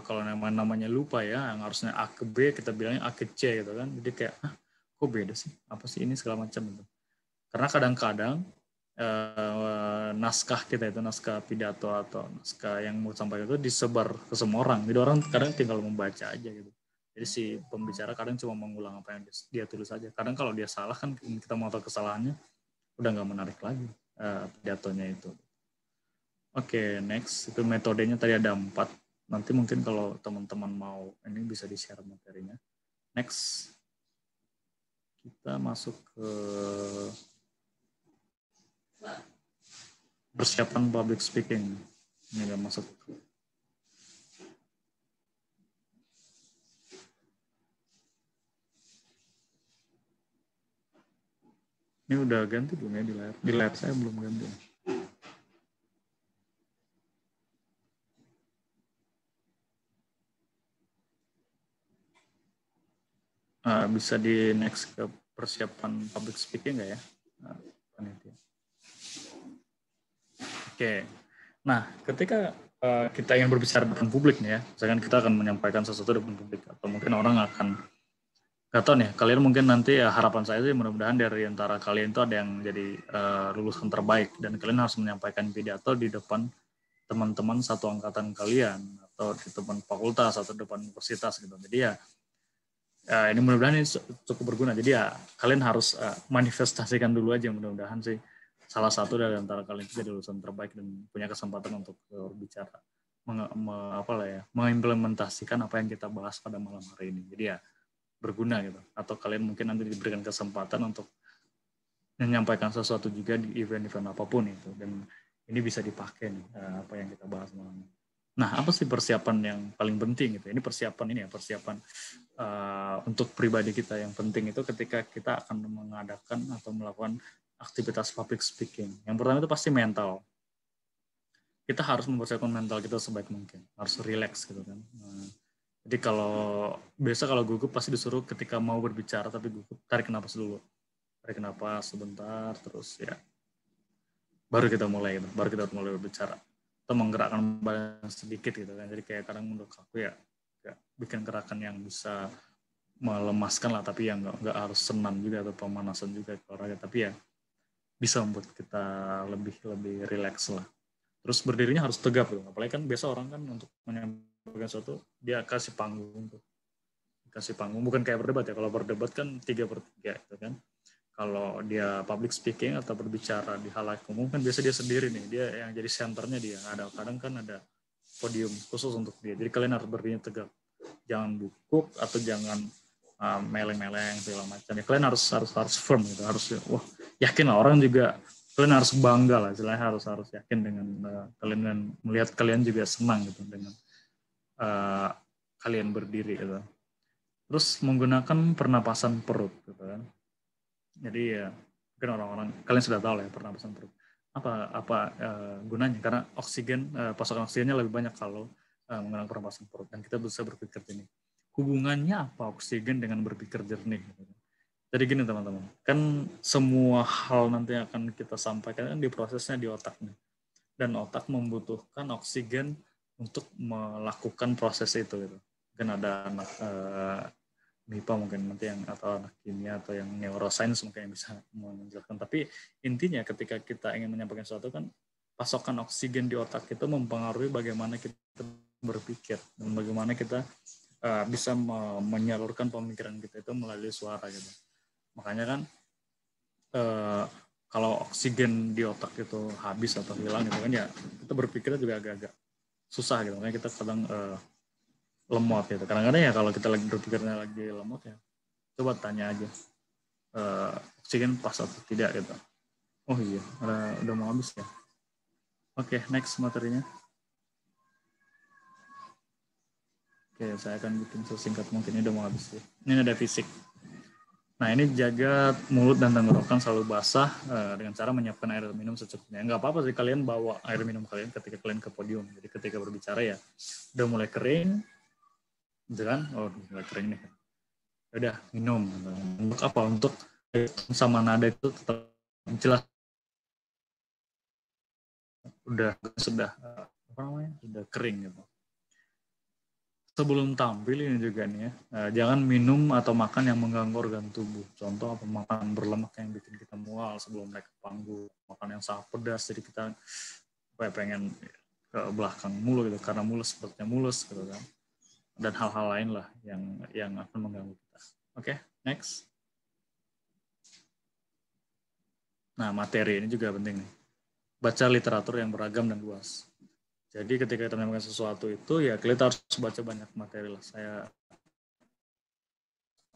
kalau namanya lupa ya, yang harusnya A ke B kita bilangnya A ke C gitu kan. Jadi kayak kok beda sih? Apa sih ini segala macam gitu. Karena kadang-kadang naskah kita itu, naskah pidato atau naskah yang mau sampaikan itu disebar ke semua orang. Jadi orang kadang tinggal membaca aja gitu. Jadi si pembicara kadang cuma mengulang apa yang dia tulis aja. Kadang kalau dia salah kan kita mau tahu kesalahannya, udah nggak menarik lagi pidatonya itu. Oke, next. Itu metodenya tadi ada 4. Nanti mungkin kalau teman-teman mau ini bisa di-share materinya. Next. Kita masuk ke persiapan public speaking. Ini udah masuk. Ini udah ganti belum ya di layar? Di layar saya belum ganti. Bisa di next ke persiapan public speaking nggak ya? Oke. Nah, ketika kita ingin berbicara depan publik nih ya, misalkan kita akan menyampaikan sesuatu depan publik, atau mungkin orang akan nggak tahu nih, kalian mungkin nanti ya harapan saya sih mudah-mudahan dari antara kalian itu ada yang jadi lulusan terbaik dan kalian harus menyampaikan pidato di depan teman-teman satu angkatan kalian atau di depan fakultas atau depan universitas gitu. Jadi ya ini mudah-mudahan ini cukup berguna. Jadi ya kalian harus manifestasikan dulu aja, mudah-mudahan sih salah satu dari antara kalian jadi lulusan terbaik dan punya kesempatan untuk berbicara, mengimplementasikan apa yang kita bahas pada malam hari ini. Jadi ya berguna gitu. Atau kalian mungkin nanti diberikan kesempatan untuk menyampaikan sesuatu juga di event-event apapun itu, dan ini bisa dipakai nih apa yang kita bahas malam ini. Nah, apa sih persiapan yang paling penting gitu? Ini persiapan untuk pribadi kita yang penting itu ketika kita akan mengadakan atau melakukan aktivitas public speaking. Yang pertama itu pasti mental. Kita harus mempersiapkan mental kita sebaik mungkin, harus relax gitu kan. Jadi biasa kalau gugup pasti disuruh ketika mau berbicara tapi gugup, tarik napas dulu. Tarik napas sebentar, terus ya baru kita mulai berbicara. Atau menggerakkan badan sedikit gitu kan. Jadi kayak kadang menurut aku ya bikin gerakan yang bisa melemaskan lah, tapi yang nggak harus senam juga atau pemanasan juga olahraga, tapi ya bisa membuat kita lebih rileks lah. Terus berdirinya harus tegap gitu. Apalagi kan biasa orang kan untuk menyampaikan sesuatu dia kasih panggung tuh. Kasih panggung, bukan kayak berdebat ya. Kalau berdebat kan 3/3 gitu kan. Kalau dia public speaking atau berbicara di halayak umum kan biasa dia sendiri nih. Dia yang jadi senternya dia. Kadang kan ada podium khusus untuk dia. Jadi kalian harus berdiri tegap. Jangan bungkuk atau jangan meleng-meleng segala macam. Ya, kalian harus firm gitu. Harus yakin lah, orang juga kalian harus bangga lah, istilahnya harus yakin dengan kalian, dan melihat kalian juga senang gitu dengan kalian berdiri gitu. Terus menggunakan pernapasan perut gitu kan. Jadi ya mungkin orang-orang kalian sudah tahu lah ya pernapasan perut. Apa gunanya? Karena pasokan oksigennya lebih banyak kalau menggunakan pernapasan perut, dan kita bisa berpikir jernih. Hubungannya apa oksigen dengan berpikir jernih? Jadi gini teman-teman, kan semua hal nanti akan kita sampaikan kan diprosesnya di otaknya. Dan otak membutuhkan oksigen untuk melakukan proses itu gitu. Mungkin ada anak MIPA mungkin nanti atau anak kimia atau yang neuroscience mungkin yang bisa menjelaskan. Tapi intinya ketika kita ingin menyampaikan sesuatu kan pasokan oksigen di otak itu mempengaruhi bagaimana kita berpikir dan bagaimana kita bisa menyalurkan pemikiran kita itu melalui suara gitu. Makanya kan kalau oksigen di otak itu habis atau hilang gitu kan ya kita berpikirnya juga agak-agak susah gitu. Makanya kita kadang lemot gitu. Kadang-kadang ya kalau kita lagi berpikirnya lagi lemot ya coba tanya aja oksigen pas atau tidak gitu. Oh iya, udah mau habis ya. Oke, next materinya. Oke, saya akan bikin sesingkat mungkin, ini udah mau habis ya. Ini ada fisik. Nah, ini jaga mulut dan tenggorokan selalu basah dengan cara menyiapkan air minum secukupnya. Nggak apa-apa sih kalian bawa air minum kalian ketika kalian ke podium. Jadi ketika berbicara ya, udah mulai kering, gitu kan? Oh, udah mulai kering nih. Udah, minum. Untuk apa? Untuk sama nada itu tetap jelas. Sudah apa namanya? Sudah kering gitu. Sebelum tampil ini juga nih ya, jangan minum atau makan yang mengganggu organ tubuh. Contoh apa, makan berlemak yang bikin kita mual sebelum naik ke panggung, makan yang sangat pedas jadi kita kayak pengen ke belakang mulu gitu karena mulus sepertinya mulus gitu kan. Dan hal-hal lain lah yang akan mengganggu kita. Oke, next. Nah, materi ini juga penting nih. Baca literatur yang beragam dan luas. Jadi ketika kita menemukan sesuatu itu ya kita harus baca banyak materi lah. Saya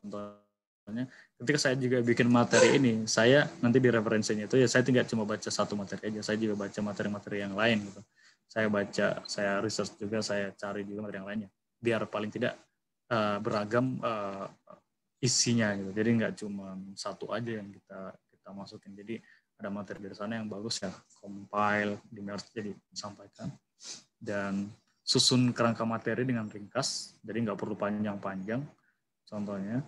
contohnya ketika saya juga bikin materi ini, saya nanti di referensinya itu ya saya tidak cuma baca satu materi aja, saya juga baca materi-materi yang lain gitu. Saya baca, saya research juga, saya cari juga materi yang lainnya. Biar paling tidak beragam isinya gitu. Jadi nggak cuma satu aja yang kita masukin. Jadi ada materi dari sana yang bagus ya, compile, di merge jadi disampaikan. Dan susun kerangka materi dengan ringkas, jadi nggak perlu panjang-panjang. Contohnya,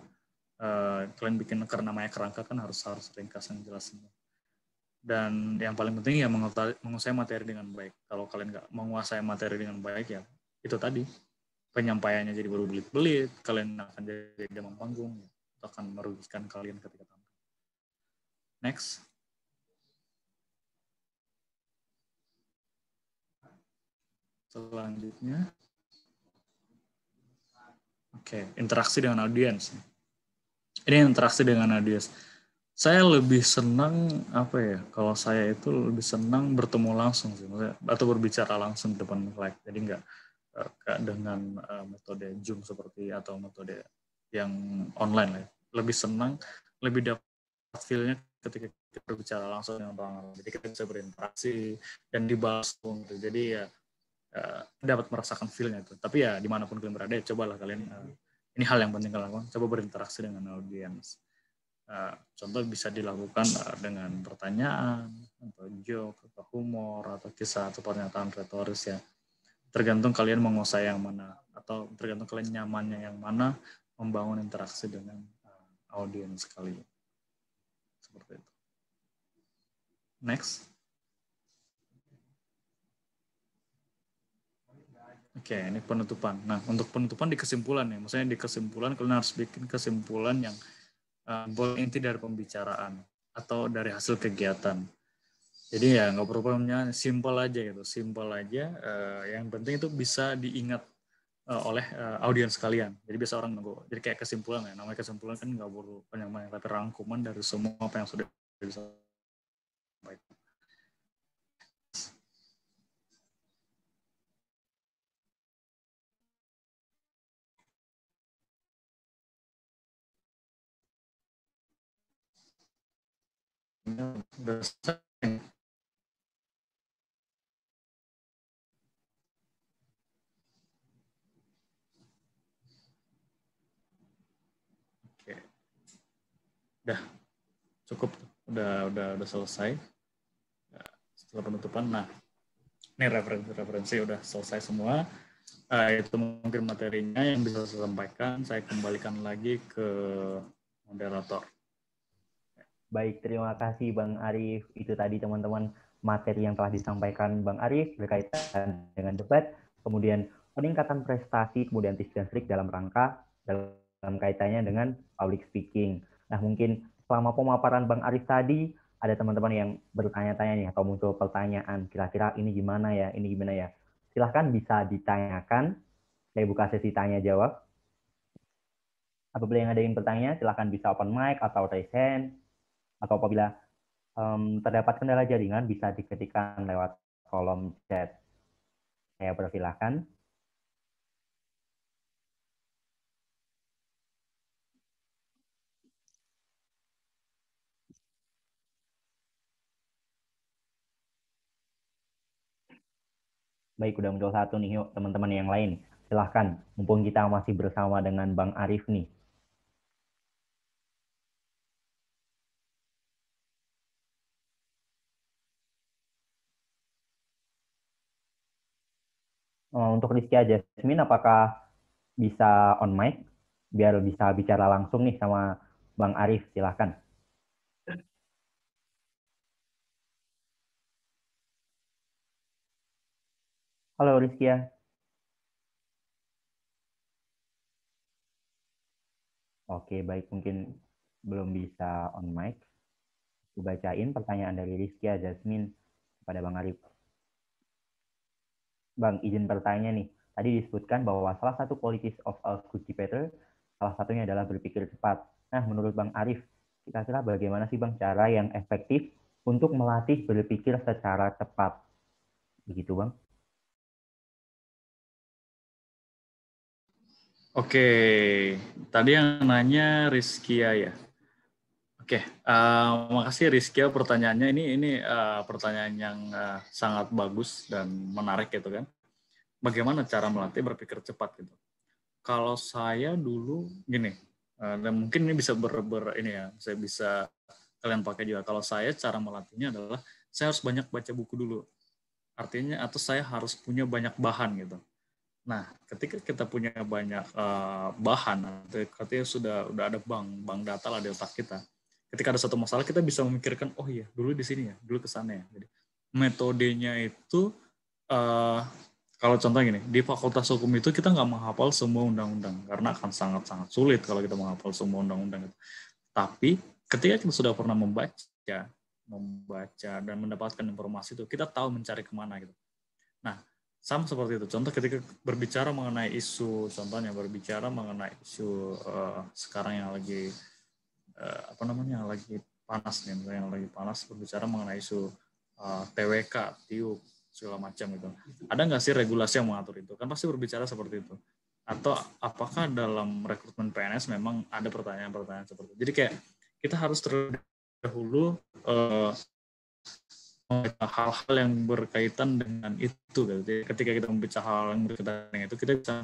kalian bikin namanya kerangka kan harus ringkas yang jelas. Dan yang paling penting ya menguasai materi dengan baik. Kalau kalian nggak menguasai materi dengan baik ya itu tadi penyampaiannya jadi berbelit-belit, kalian akan jadi demam panggung, itu akan merugikan kalian ketika tampil. Next. Selanjutnya, interaksi dengan audiens. Ini interaksi dengan audiens. Saya lebih senang apa ya? Kalau saya itu lebih senang bertemu langsung sih, atau berbicara langsung di depan mic. Jadi nggak dengan metode Zoom seperti atau metode yang online lah. Lebih senang, lebih dapat feel-nya ketika kita berbicara langsung dengan orang. Jadi kita bisa berinteraksi dan dibahas. Jadi ya dapat merasakan feel-nya itu. Tapi ya dimanapun kalian berada, cobalah kalian ini hal yang penting kalian lakukan. Coba berinteraksi dengan audiens. Contoh bisa dilakukan dengan pertanyaan, atau joke, atau humor, atau kisah, atau pernyataan retoris ya. Tergantung kalian menguasai yang mana, atau tergantung kalian nyamannya yang mana membangun interaksi dengan audiens kalian. Seperti itu. Next. Ini penutupan. Nah, untuk penutupan di kesimpulan ya, maksudnya di kesimpulan kalian harus bikin kesimpulan yang inti dari pembicaraan atau dari hasil kegiatan. Jadi ya nggak perlu punya simple aja gitu, simple aja. Yang penting itu bisa diingat oleh audiens kalian. Jadi biasa orang nunggu. Jadi kayak kesimpulan ya, namanya kesimpulan kan nggak perlu panjang-panjang, tapi rangkuman dari semua apa yang sudah disampaikan. Udah selesai. Udah cukup, udah selesai. Setelah penutupan, nah ini referensi udah selesai semua. Itu mungkin materinya yang bisa saya sampaikan. Saya kembalikan lagi ke moderator. Baik, terima kasih Bang Arif. Itu tadi teman-teman materi yang telah disampaikan Bang Arif berkaitan dengan debat, kemudian peningkatan prestasi, kemudian tips dan trik dalam kaitannya dengan public speaking. Nah, mungkin selama pemaparan Bang Arif tadi, ada teman-teman yang bertanya-tanya nih, atau muncul pertanyaan, kira-kira ini gimana ya, ini gimana ya. Silahkan bisa ditanyakan, saya buka sesi tanya-jawab. Apabila yang ada yang bertanya, silahkan bisa open mic atau raise hand, atau apabila terdapat kendala jaringan bisa diketikkan lewat kolom chat. Saya persilahkan. Baik, udah muncul satu nih, yuk teman-teman yang lain. Silahkan, mumpung kita masih bersama dengan Bang Arif nih. Untuk Rizky Jasmine, apakah bisa on mic? Biar bisa bicara langsung nih sama Bang Arif, silahkan. Halo Rizky ya. Oke, baik. Mungkin belum bisa on mic. Aku bacain pertanyaan dari Rizky Jasmine kepada Bang Arif. Bang, izin bertanya nih. Tadi disebutkan bahwa salah satu qualities of a good debater, salah satunya adalah berpikir cepat. Nah, menurut Bang Arif, kira-kira bagaimana sih Bang cara yang efektif untuk melatih berpikir secara cepat? Begitu Bang. Oke, tadi yang nanya Rizkia ya. Oke, makasih Rizkia pertanyaannya. Ini pertanyaan yang sangat bagus dan menarik gitu kan. Bagaimana cara melatih berpikir cepat gitu? Kalau saya dulu gini, dan mungkin ini bisa ini ya, saya bisa kalian pakai juga. Kalau saya cara melatihnya adalah saya harus banyak baca buku dulu. Artinya atau saya harus punya banyak bahan gitu. Nah, ketika kita punya banyak bahan, artinya udah ada bank data lah di otak kita. Ketika ada satu masalah, kita bisa memikirkan, oh iya, dulu di sini ya, dulu ke sana ya. Jadi metodenya itu, kalau contoh gini, di Fakultas Hukum itu kita nggak menghafal semua undang-undang, karena akan sangat-sangat sulit kalau kita menghafal semua undang-undang itu. Tapi ketika kita sudah pernah membaca dan mendapatkan informasi itu, kita tahu mencari kemana gitu. Nah, sama seperti itu. Contoh ketika berbicara mengenai isu, contohnya berbicara mengenai isu sekarang yang lagi yang lagi panas nih, yang lagi panas berbicara mengenai isu TWK, TIUP, segala macam itu. Ada nggak sih regulasi yang mengatur itu? Kan pasti berbicara seperti itu. Atau apakah dalam rekrutmen PNS memang ada pertanyaan-pertanyaan seperti itu? Jadi kayak kita harus terlebih dahulu hal-hal yang berkaitan dengan itu. Jadi ketika kita membaca hal yang berkaitan dengan itu, kita bisa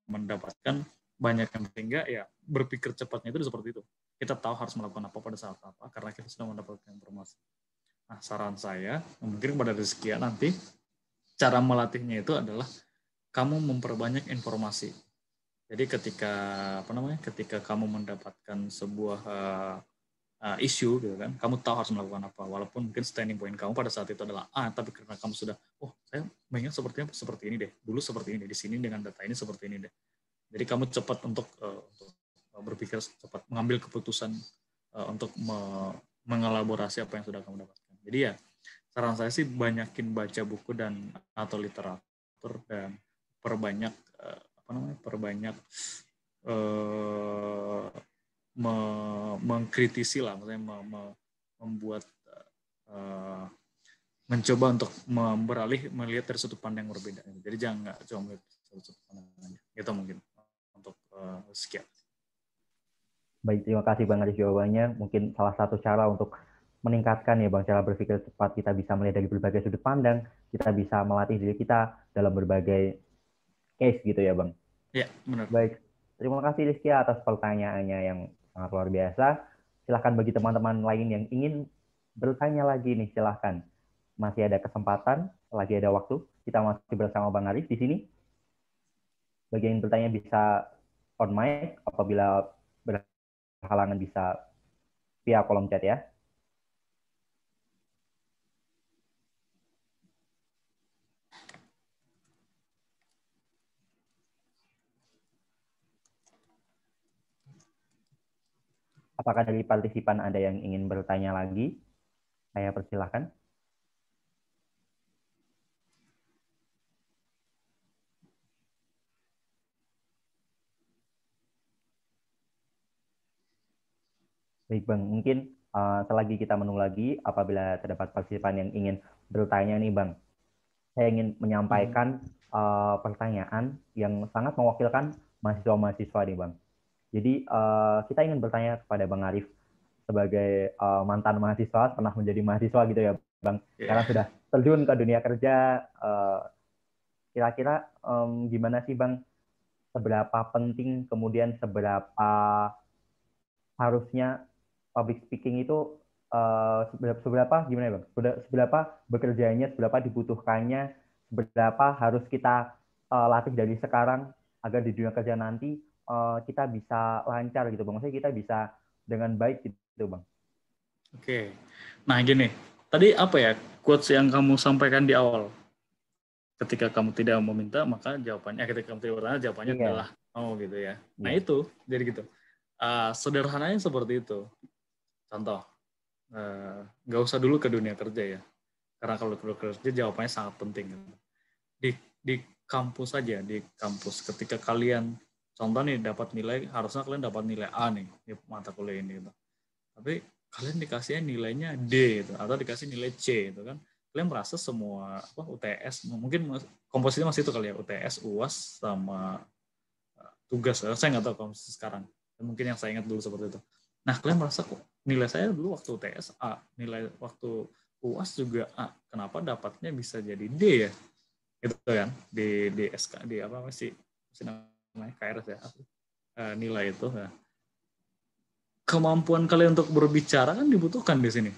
mendapatkan banyak yang sehingga ya berpikir cepatnya itu seperti itu. Kita tahu harus melakukan apa pada saat apa karena kita sudah mendapatkan informasi. Nah, saran saya mungkin kepada Rizky nanti cara melatihnya itu adalah kamu memperbanyak informasi. Jadi ketika kamu mendapatkan sebuah isu gitu kan, kamu tahu harus melakukan apa, walaupun mungkin standing point kamu pada saat itu adalah A, tapi karena kamu sudah, saya mainnya seperti ini deh, dulu seperti ini, di sini dengan data ini seperti ini deh. Jadi kamu cepat untuk berpikir cepat, mengambil keputusan untuk mengelaborasi apa yang sudah kamu dapatkan. Jadi ya, saran saya sih banyakin baca buku dan atau literatur dan perbanyak mengkritisi lah, maksudnya membuat mencoba untuk beralih melihat dari sudut pandang yang berbeda. Jadi jangan nggak cuma melihat sudut pandang aja. Itu mungkin untuk sekian. Baik, terima kasih Bang Arif jawabannya. Mungkin salah satu cara untuk meningkatkan ya Bang cara berpikir cepat, kita bisa melihat dari berbagai sudut pandang, kita bisa melatih diri kita dalam berbagai case gitu ya Bang. Iya, benar. Baik, terima kasih Rizky atas pertanyaannya yang sangat luar biasa. Silahkan bagi teman-teman lain yang ingin bertanya lagi nih, silahkan. Masih ada kesempatan, lagi ada waktu. Kita masih bersama Bang Arif di sini. Bagi yang bertanya bisa on mic, apabila berhalangan bisa via kolom chat ya. Apakah dari partisipan ada yang ingin bertanya lagi? Saya persilahkan. Baik Bang, mungkin selagi kita menunggu lagi, apabila terdapat partisipan yang ingin bertanya nih Bang, saya ingin menyampaikan pertanyaan yang sangat mewakilkan mahasiswa-mahasiswa nih Bang. Jadi kita ingin bertanya kepada Bang Arif sebagai mantan mahasiswa, pernah menjadi mahasiswa gitu ya Bang. Sekarang sudah terjun ke dunia kerja, kira-kira gimana sih Bang, seberapa penting kemudian seberapa harusnya public speaking itu seberapa gimana Bang? Seberapa bekerjanya, seberapa dibutuhkannya, seberapa harus kita latih dari sekarang agar di dunia kerja nanti kita bisa lancar gitu Bang. Maksudnya kita bisa dengan baik gitu Bang. Oke. Nah, gini. Tadi apa ya quotes yang kamu sampaikan di awal? Ketika kamu tidak meminta, maka jawabannya, ketika kamu tidak bertanya, jawabannya adalah no gitu ya. Nah itu, jadi gitu. Sederhananya seperti itu. Contoh, nggak usah dulu ke dunia kerja ya. Karena kalau ke dunia kerja jawabannya sangat penting. Di kampus saja, di kampus. Ketika kalian, contoh nih dapat nilai, harusnya kalian dapat nilai A nih, di mata kuliah ini gitu. Tapi kalian dikasihnya nilainya D gitu, atau dikasih nilai C gitu kan. Kalian merasa semua UTS, mungkin komposisinya masih itu kali ya, UTS, UAS, sama tugas. Saya nggak tahu komposisi sekarang. Mungkin yang saya ingat dulu seperti itu. Nah, kalian merasa kok nilai saya dulu waktu UTS A, nilai waktu UAS juga A. Kenapa dapatnya bisa jadi D ya? Gitu kan, di SK, di apa masih namanya KRS ya, nilai itu. Nah, kemampuan kalian untuk berbicara kan dibutuhkan di sini.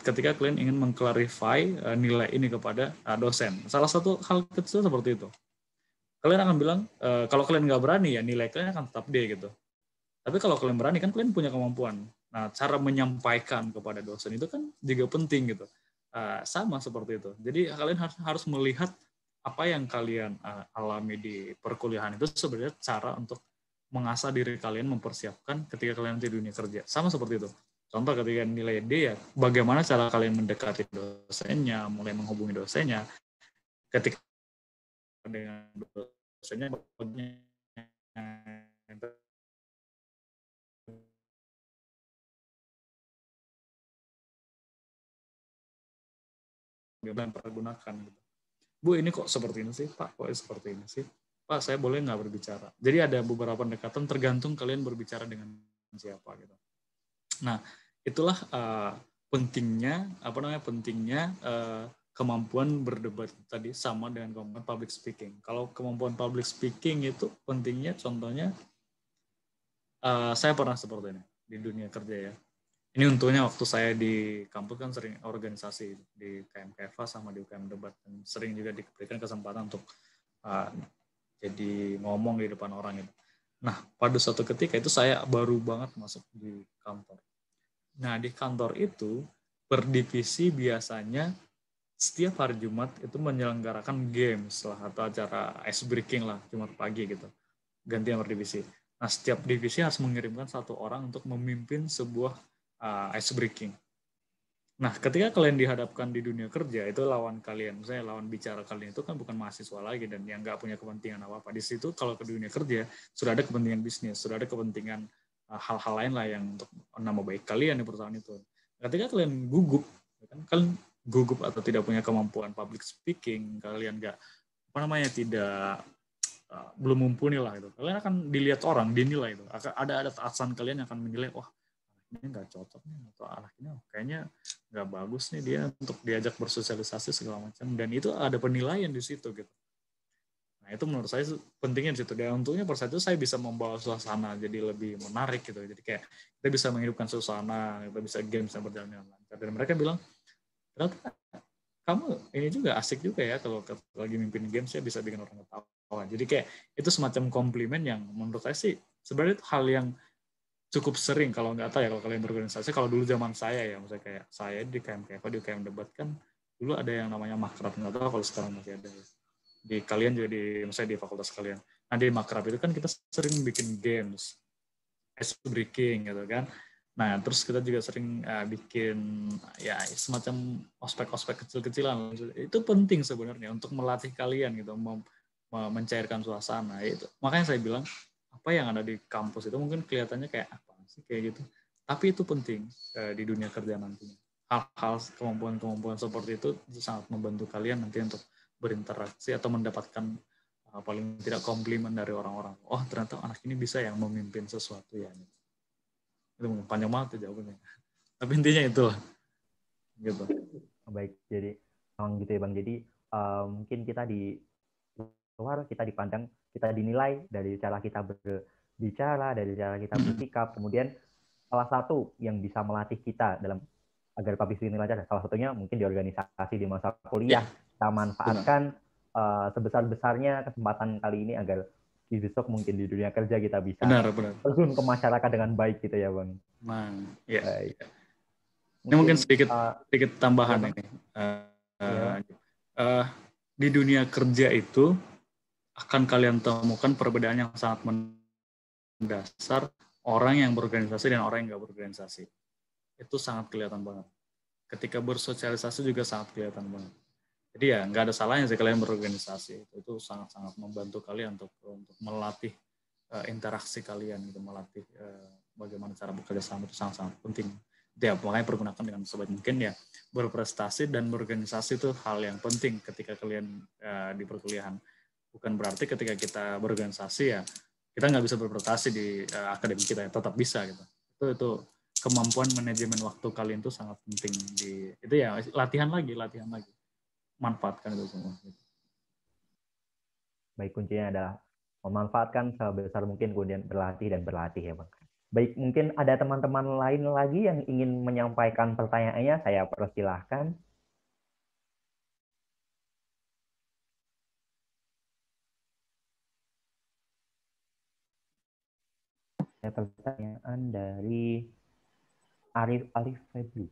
Ketika kalian ingin mengklarify nilai ini kepada dosen. Salah satu hal kecil seperti itu. Kalian akan bilang, kalau kalian nggak berani ya nilai kalian akan tetap D gitu. Tapi kalau kalian berani kan kalian punya kemampuan. Nah, cara menyampaikan kepada dosen itu kan juga penting gitu. Sama seperti itu. Jadi kalian harus melihat apa yang kalian alami di perkuliahan itu sebenarnya cara untuk mengasah diri kalian, mempersiapkan ketika kalian di dunia kerja. Sama seperti itu. Contoh ketika nilai D ya, bagaimana cara kalian mendekati dosennya, mulai menghubungi dosennya. Ketika dengan dosennya, bagaimana pergunakan. Gitu. Bu, ini kok seperti ini sih, Pak? Kok seperti ini sih? Pak, saya boleh nggak berbicara? Jadi ada beberapa pendekatan tergantung kalian berbicara dengan siapa gitu. Nah, itulah pentingnya kemampuan berdebat tadi sama dengan kemampuan public speaking. Kalau kemampuan public speaking itu pentingnya, contohnya saya pernah seperti ini di dunia kerja ya. Ini untungnya waktu saya di kampus kan sering organisasi di KMKFA sama di UKM Debat, dan sering juga diberikan kesempatan untuk jadi ngomong di depan orang itu. Nah, pada suatu ketika itu saya baru banget masuk di kantor. Nah, di kantor itu per divisi biasanya setiap hari Jumat itu menyelenggarakan games lah atau acara ice breaking lah Jumat pagi gitu. Gantian per divisi. Nah, setiap divisi harus mengirimkan satu orang untuk memimpin sebuah ice breaking. Nah, ketika kalian dihadapkan di dunia kerja, itu lawan kalian, misalnya lawan bicara kalian itu kan bukan mahasiswa lagi dan yang nggak punya kepentingan apa-apa. Di situ kalau ke dunia kerja, sudah ada kepentingan bisnis, sudah ada kepentingan hal-hal lain lah yang untuk nama baik kalian di perusahaan itu. Ketika kalian gugup, kalian gugup atau tidak punya kemampuan public speaking, kalian nggak, belum mumpuni lah itu. Kalian akan dilihat orang, dinilai itu. Ada atasan kalian yang akan menilai, wah, ini nggak cocok nih, atau anak ini kayaknya nggak bagus nih dia untuk diajak bersosialisasi segala macam, dan itu ada penilaian di situ gitu. Nah, itu menurut saya pentingnya di situ. Dan untungnya pada saat itu saya bisa membawa suasana jadi lebih menarik gitu. Jadi kayak kita bisa menghidupkan suasana, kita bisa games yang berjalan dengan lancar. Dan mereka bilang, ternyata kamu ini juga asik juga ya kalau lagi mimpin games ya bisa bikin orang ketawa. Jadi kayak itu semacam komplimen yang menurut saya sih sebenarnya itu hal yang cukup sering, kalau nggak tahu ya kalau kalian berorganisasi. Kalau dulu zaman saya ya, misalnya kayak saya di KMKF, di UKM Debat kan dulu ada yang namanya makrab, nggak tahu kalau sekarang masih ada ya. Di kalian juga misalnya di fakultas kalian. Nah, di makrab itu kan kita sering bikin games, ice breaking gitu kan. Nah, terus kita juga sering bikin ya semacam ospek-ospek kecil-kecilan. Itu penting sebenarnya untuk melatih kalian gitu, mencairkan suasana. Itu makanya saya bilang, apa yang ada di kampus itu mungkin kelihatannya kayak apa sih kayak gitu, tapi itu penting di dunia kerja nantinya. Hal-hal kemampuan seperti itu sangat membantu kalian nanti untuk berinteraksi atau mendapatkan paling tidak komplimen dari orang-orang. Oh, ternyata anak ini bisa yang memimpin sesuatu ya. Itu panjang banget jawabannya, tapi intinya itulah gitu. Baik, jadi gitu ya Bang. Jadi mungkin kita di keluar, kita dipandang, kita dinilai dari cara kita berbicara, dari cara kita bersikap. Kemudian salah satu yang bisa melatih kita dalam agar public speaking lancar, salah satunya mungkin di organisasi, di masa kuliah. Kita manfaatkan sebesar-besarnya kesempatan kali ini agar di besok mungkin di dunia kerja kita bisa terjun ke masyarakat dengan baik gitu ya Bang. Ya. Ini mungkin sedikit tambahan ini. Di dunia kerja itu akan kalian temukan perbedaan yang sangat mendasar orang yang berorganisasi dan orang yang nggak berorganisasi. Itu sangat kelihatan banget. Ketika bersosialisasi juga sangat kelihatan banget. Jadi ya nggak ada salahnya sih kalian berorganisasi. Itu sangat-sangat membantu kalian untuk melatih interaksi kalian, gitu, melatih bagaimana cara bekerja sama, itu sangat-sangat penting. Ya, makanya pergunakan dengan sebaik mungkin ya. Berprestasi dan berorganisasi itu hal yang penting ketika kalian di perkuliahan. Bukan berarti ketika kita berorganisasi ya kita nggak bisa berprestasi di akademik kita, ya tetap bisa gitu. Itu kemampuan manajemen waktu kalian itu sangat penting itu ya, latihan lagi. Manfaatkan itu semua. Baik, kuncinya adalah memanfaatkan sebesar mungkin, kemudian berlatih ya Bang. Baik, mungkin ada teman-teman lain lagi yang ingin menyampaikan pertanyaannya, saya persilahkan. Ada pertanyaan dari Arif Febri.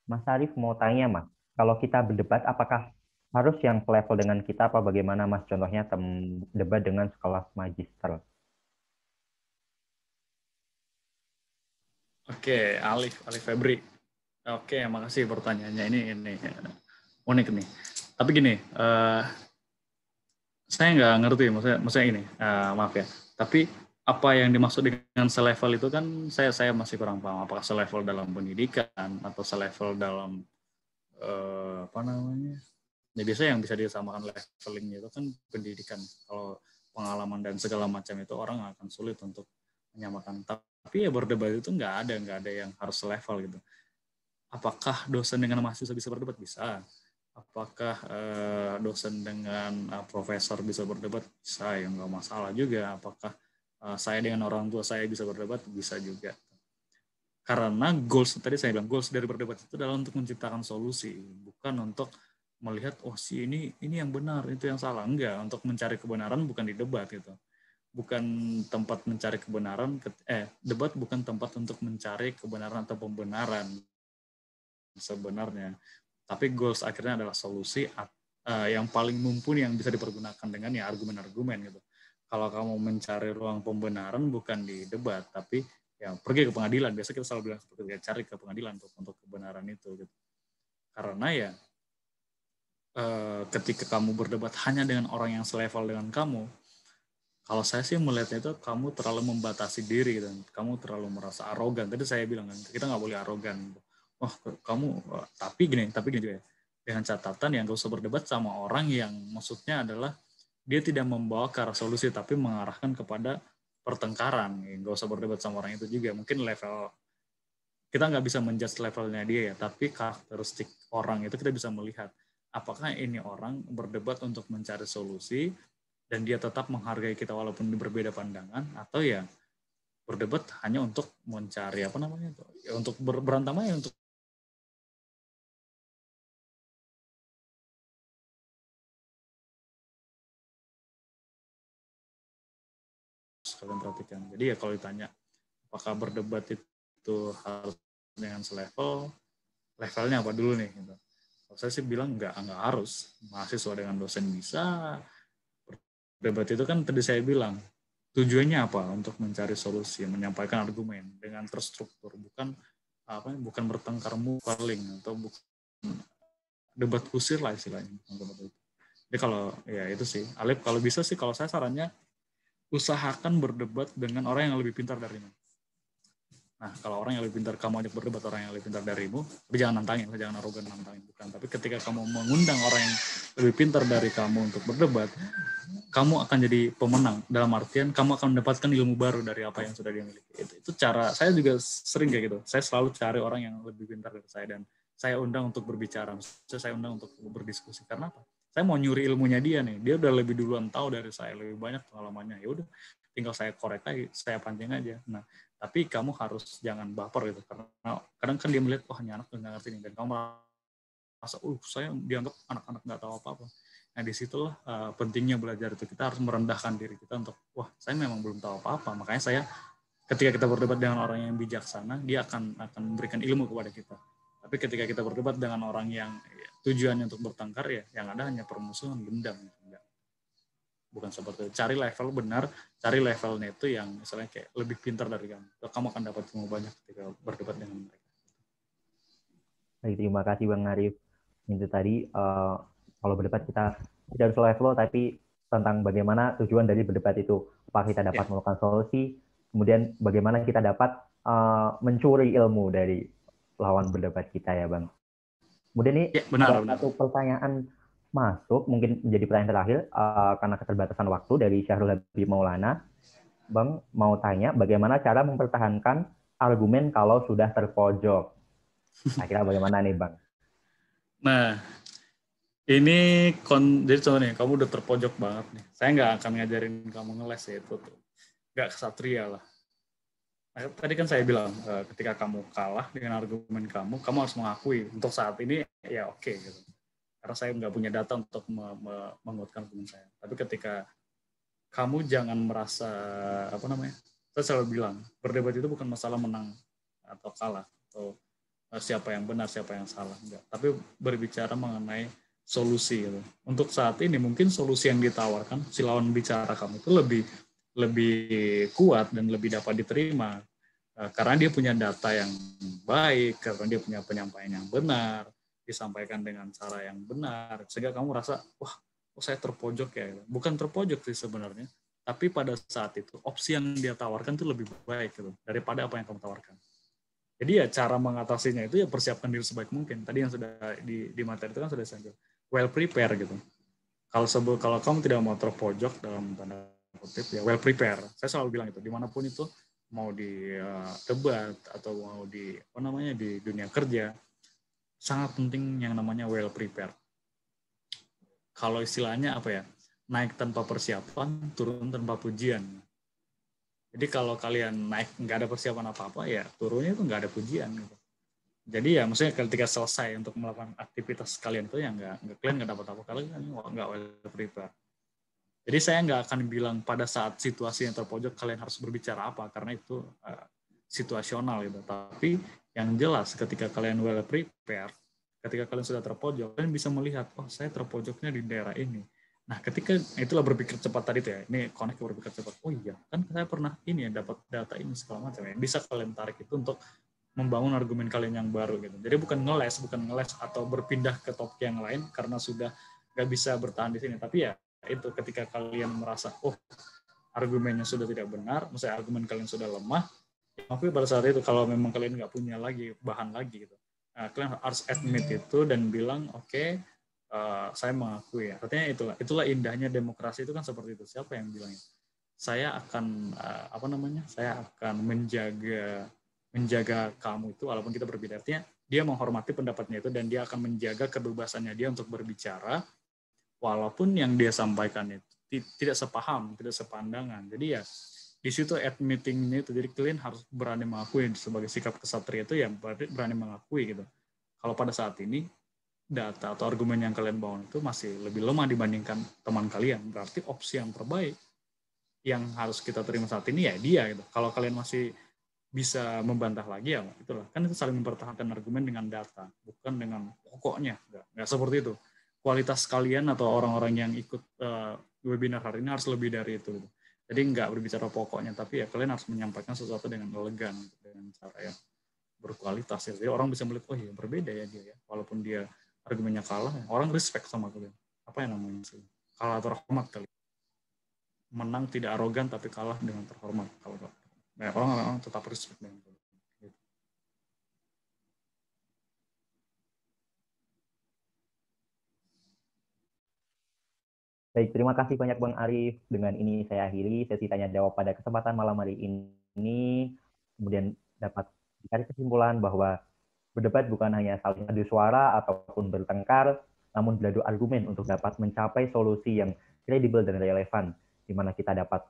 Mas Arif mau tanya, Mas, kalau kita berdebat apakah harus yang selevel dengan kita, apa bagaimana Mas contohnya debat dengan sekelas magister? Oke, Alif Febri. Oke, makasih pertanyaannya. Ini unik nih. Tapi gini, saya nggak ngerti, maksudnya ini, maaf ya. Tapi apa yang dimaksud dengan selevel itu kan saya masih kurang paham. Apakah selevel dalam pendidikan atau selevel dalam apa namanya? Ya biasanya yang bisa disamakan levelingnya itu kan pendidikan. Kalau pengalaman dan segala macam itu orang akan sulit untuk menyamakan. Tapi ya berdebat itu nggak ada yang harus selevel gitu. Apakah dosen dengan mahasiswa bisa berdebat? Bisa. Apakah dosen dengan profesor bisa berdebat? Bisa, ya nggak masalah juga. Apakah saya dengan orang tua saya bisa berdebat? Bisa juga. Karena tadi saya bilang goals dari berdebat itu adalah untuk menciptakan solusi, bukan untuk melihat si ini yang benar, itu yang salah. Enggak, untuk mencari kebenaran bukan di debat gitu. Bukan tempat mencari kebenaran, debat bukan tempat untuk mencari kebenaran atau pembenaran sebenarnya. Tapi goals akhirnya adalah solusi yang paling mumpuni yang bisa dipergunakan dengan ya argumen-argumen gitu. Kalau kamu mencari ruang pembenaran bukan di debat, tapi ya pergi ke pengadilan. Biasa kita selalu bilang seperti itu, cari ke pengadilan untuk kebenaran itu gitu. Karena ya ketika kamu berdebat hanya dengan orang yang selevel dengan kamu, kalau saya sih melihatnya itu kamu terlalu membatasi diri dan kamu terlalu merasa arogan. Tadi saya bilang kan kita nggak boleh arogan. Tapi gini juga ya. Dengan catatan yang gak usah berdebat sama orang yang maksudnya adalah dia tidak membawa ke arah solusi tapi mengarahkan kepada pertengkaran. Gak usah berdebat sama orang itu juga. Mungkin level kita nggak bisa menjudge levelnya dia ya, tapi karakteristik orang itu kita bisa melihat apakah ini orang berdebat untuk mencari solusi dan dia tetap menghargai kita walaupun berbeda pandangan, atau ya berdebat hanya untuk mencari untuk berantem aja untuk kalian perhatikan. Jadi ya kalau ditanya apakah berdebat itu harus dengan levelnya apa dulu nih gitu. Kalau saya sih bilang enggak harus. Mahasiswa dengan dosen bisa. Berdebat itu kan tadi saya bilang tujuannya apa? Untuk mencari solusi, menyampaikan argumen dengan terstruktur, bukan bertengkar mukaling atau bukan debat kusir lah istilahnya. Jadi kalau ya itu sih, Alif kalau bisa sih kalau saya sarannya usahakan berdebat dengan orang yang lebih pintar darimu. Nah, kalau orang yang lebih pintar kamu ajak berdebat orang yang lebih pintar darimu, tapi jangan nantangin, jangan arogan nantangin, bukan. Tapi ketika kamu mengundang orang yang lebih pintar dari kamu untuk berdebat, kamu akan jadi pemenang. Dalam artian, kamu akan mendapatkan ilmu baru dari apa yang sudah dia miliki. Itu cara, saya juga sering kayak gitu. Saya selalu cari orang yang lebih pintar dari saya, dan saya undang untuk berbicara. Saya undang untuk berdiskusi. Karena apa? Saya mau nyuri ilmunya dia nih. Dia udah lebih duluan tahu dari saya, lebih banyak pengalamannya. Ya udah, tinggal saya korek lagi, saya pancing aja. Nah, tapi kamu harus jangan baper gitu, karena kadang kan dia melihat, wah ini anak nggak ngerti nih, dan kamu merasa, saya dianggap anak-anak nggak tahu apa-apa. Nah, disitulah pentingnya belajar itu. Kita harus merendahkan diri kita untuk, wah saya memang belum tahu apa-apa. Makanya saya, ketika kita berdebat dengan orang yang bijaksana, dia akan memberikan ilmu kepada kita. Tapi ketika kita berdebat dengan orang yang tujuannya untuk bertengkar, ya yang ada hanya permusuhan, dendam. Bukan seperti itu. Cari level benar, cari levelnya itu yang misalnya kayak lebih pintar dari kamu. Kamu akan dapat ilmu banyak ketika berdebat dengan mereka. Baik, terima kasih Bang Arif. Itu tadi kalau berdebat kita tidak harus level, tapi tentang bagaimana tujuan dari berdebat itu. Apakah kita dapat melakukan solusi, kemudian bagaimana kita dapat mencuri ilmu dari lawan berdebat kita ya Bang. Kemudian ini benar. Satu pertanyaan masuk, mungkin menjadi pertanyaan terakhir karena keterbatasan waktu dari Syahrul Habib Maulana. Bang mau tanya bagaimana cara mempertahankan argumen kalau sudah terpojok. Kira bagaimana nih Bang? Nah, ini jadi contohnya kamu udah terpojok banget nih. Saya nggak akan ngajarin kamu ngeles ya, itu tuh. Nggak kesatria lah. Nah, tadi kan saya bilang ketika kamu kalah dengan argumen kamu harus mengakui untuk saat ini ya oke gitu. Karena saya nggak punya data untuk menguatkan argumen saya. Tapi ketika kamu jangan merasa saya selalu bilang berdebat itu bukan masalah menang atau kalah atau siapa yang benar siapa yang salah, enggak. Tapi berbicara mengenai solusi gitu. Untuk saat ini mungkin solusi yang ditawarkan si lawan bicara kamu itu lebih kuat dan lebih dapat diterima karena dia punya data yang baik, karena dia punya penyampaian yang benar, disampaikan dengan cara yang benar, sehingga kamu rasa wah saya terpojok ya. Bukan terpojok sih sebenarnya, tapi pada saat itu opsi yang dia tawarkan itu lebih baik gitu daripada apa yang kamu tawarkan. Jadi ya cara mengatasinya itu ya persiapkan diri sebaik mungkin. Tadi yang sudah di materi itu kan sudah saya well prepare gitu. Kalau kamu tidak mau terpojok dalam tanda kutip ya well prepare. Saya selalu bilang itu dimanapun itu, mau di debat atau mau di di dunia kerja, sangat penting yang namanya well prepare. Kalau istilahnya naik tanpa persiapan, turun tanpa pujian. Jadi kalau kalian naik nggak ada persiapan apa-apa, ya turunnya itu nggak ada pujian gitu. Jadi ya maksudnya ketika selesai untuk melakukan aktivitas kalian itu ya kalian nggak dapat apa-apa, kalian nggak well prepare. Jadi saya nggak akan bilang pada saat situasi yang terpojok kalian harus berbicara apa, karena itu situasional gitu. Tapi yang jelas ketika kalian well prepare, ketika kalian sudah terpojok, kalian bisa melihat, oh saya terpojoknya di daerah ini. Nah ketika itulah berpikir cepat tadi tuh ya, ini connect berpikir cepat. Oh iya, kan saya pernah ini ya dapat data ini segala macam ya. Bisa kalian tarik itu untuk membangun argumen kalian yang baru gitu. Jadi bukan ngeles atau berpindah ke topik yang lain karena sudah nggak bisa bertahan di sini. Tapi ya itu ketika kalian merasa argumennya sudah tidak benar, misalnya argumen kalian sudah lemah, tapi pada saat itu kalau memang kalian nggak punya lagi bahan lagi gitu, kalian harus admit itu dan bilang oke, saya mengakui. Artinya itulah indahnya demokrasi itu kan seperti itu. Siapa yang bilangnya? Saya akan saya akan menjaga kamu itu walaupun kita berbeda. Artinya dia menghormati pendapatnya itu dan dia akan menjaga kebebasannya dia untuk berbicara walaupun yang dia sampaikan itu tidak sepaham, tidak sepandangan. Jadi ya di situ admitting-nya itu. Jadi kalian harus berani mengakui sebagai sikap kesatria itu ya berani mengakui gitu. Kalau pada saat ini data atau argumen yang kalian bangun itu masih lebih lemah dibandingkan teman kalian, berarti opsi yang terbaik yang harus kita terima saat ini ya dia gitu. Kalau kalian masih bisa membantah lagi ya itulah, kan itu saling mempertahankan argumen dengan data, bukan dengan pokoknya. Nggak seperti itu. Kualitas kalian atau orang-orang yang ikut webinar hari ini harus lebih dari itu gitu. Jadi nggak berbicara pokoknya, tapi ya kalian harus menyampaikan sesuatu dengan elegan gitu, dengan cara yang berkualitas ya. Jadi orang bisa melihat, oh iya berbeda ya dia ya, walaupun dia argumennya kalah, orang respect sama kalian. Apa yang namanya sih? Kalah terhormat kali. Menang tidak arogan tapi kalah dengan terhormat. Kalau orang tetap respect dengan kalian. Gitu. Baik, terima kasih banyak Bang Arif. Dengan ini saya akhiri sesi tanya jawab pada kesempatan malam hari ini. Kemudian dapat ditarik kesimpulan bahwa berdebat bukan hanya saling adu suara ataupun bertengkar, namun beradu argumen untuk dapat mencapai solusi yang kredibel dan relevan, di mana kita dapat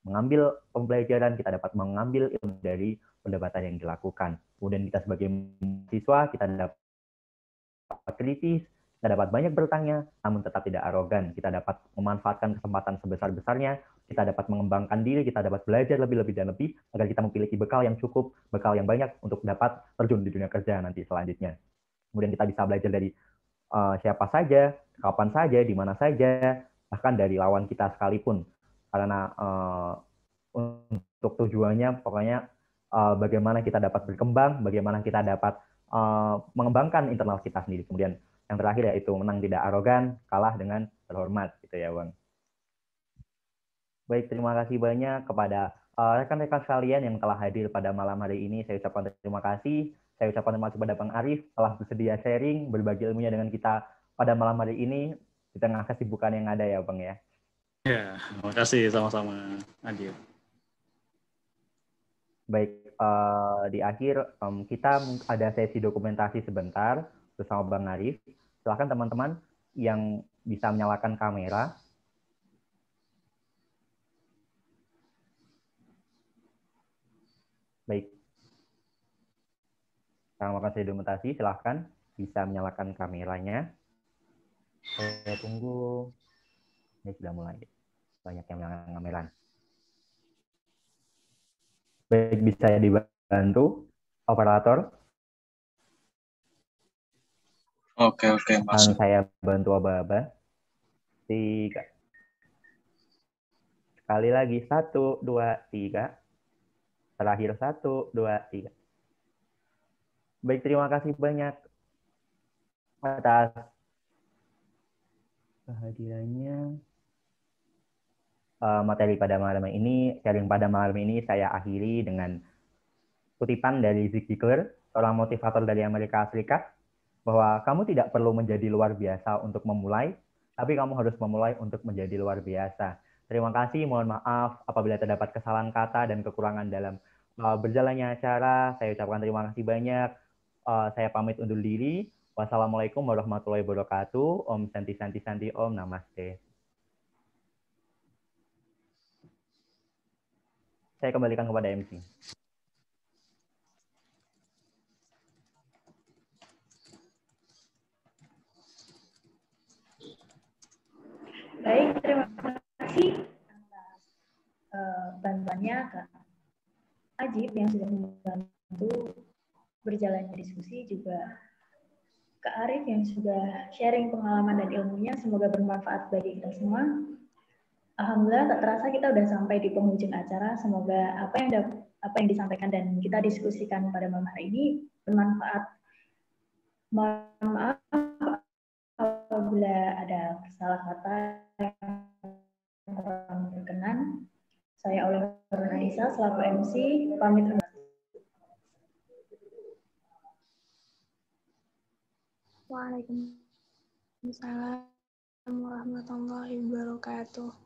mengambil pembelajaran, kita dapat mengambil ilmu dari perdebatan yang dilakukan. Kemudian kita sebagai mahasiswa, kita dapat kritis, kita dapat banyak bertanya, namun tetap tidak arogan. Kita dapat memanfaatkan kesempatan sebesar-besarnya, kita dapat mengembangkan diri, kita dapat belajar lebih dan lebih, agar kita memiliki bekal yang cukup, bekal yang banyak untuk dapat terjun di dunia kerja nanti selanjutnya. Kemudian kita bisa belajar dari siapa saja, kapan saja, di mana saja, bahkan dari lawan kita sekalipun. Karena untuk tujuannya pokoknya bagaimana kita dapat berkembang, bagaimana kita dapat mengembangkan internal kita sendiri. Kemudian yang terakhir yaitu menang tidak arogan, kalah dengan terhormat, gitu ya, Bang. Baik, terima kasih banyak kepada rekan-rekan sekalian yang telah hadir pada malam hari ini. Saya ucapkan terima kasih. Saya ucapkan terima kasih kepada Bang Arif telah bersedia sharing, berbagi ilmunya dengan kita pada malam hari ini di tengah kesibukan yang ada ya, Bang ya. Ya, terima kasih sama-sama, Adil. Baik, di akhir kita ada sesi dokumentasi sebentar bersama Bang Arif. Silakan teman-teman yang bisa menyalakan kamera. Baik. Sekarang melakukan sesi dokumentasi, silakan bisa menyalakan kameranya. Saya tunggu. Ini sudah mulai. Banyak yang menyalakan kamera. Baik, bisa dibantu operator. Oke, masuk. Dan saya bantu aba-aba. 3. Sekali lagi, 1, 2, 3. Terakhir 1, 2, 3. Baik, terima kasih banyak atas kehadirannya. Materi pada malam ini, sharing pada malam ini saya akhiri dengan kutipan dari Zig Ziglar, seorang motivator dari Amerika Serikat, bahwa kamu tidak perlu menjadi luar biasa untuk memulai, tapi kamu harus memulai untuk menjadi luar biasa. Terima kasih, mohon maaf apabila terdapat kesalahan kata dan kekurangan dalam berjalannya acara. Saya ucapkan terima kasih banyak. Saya pamit undur diri. Wassalamualaikum warahmatullahi wabarakatuh. Om Santi Santi Santi Om Namaste. Saya kembalikan kepada MC. Baik, terima kasih atas bantuannya Kak Ajib yang sudah membantu berjalannya diskusi, juga Kak Arif yang sudah sharing pengalaman dan ilmunya. Semoga bermanfaat bagi kita semua. Alhamdulillah, tak terasa kita sudah sampai di penghujung acara. Semoga apa yang disampaikan dan kita diskusikan pada malam hari ini bermanfaat. Mohon maaf apabila ada salah kata yang kurang berkenan. Saya Aulia Nurhanisa selaku MC pamit. Waalaikumsalam warahmatullahi wabarakatuh.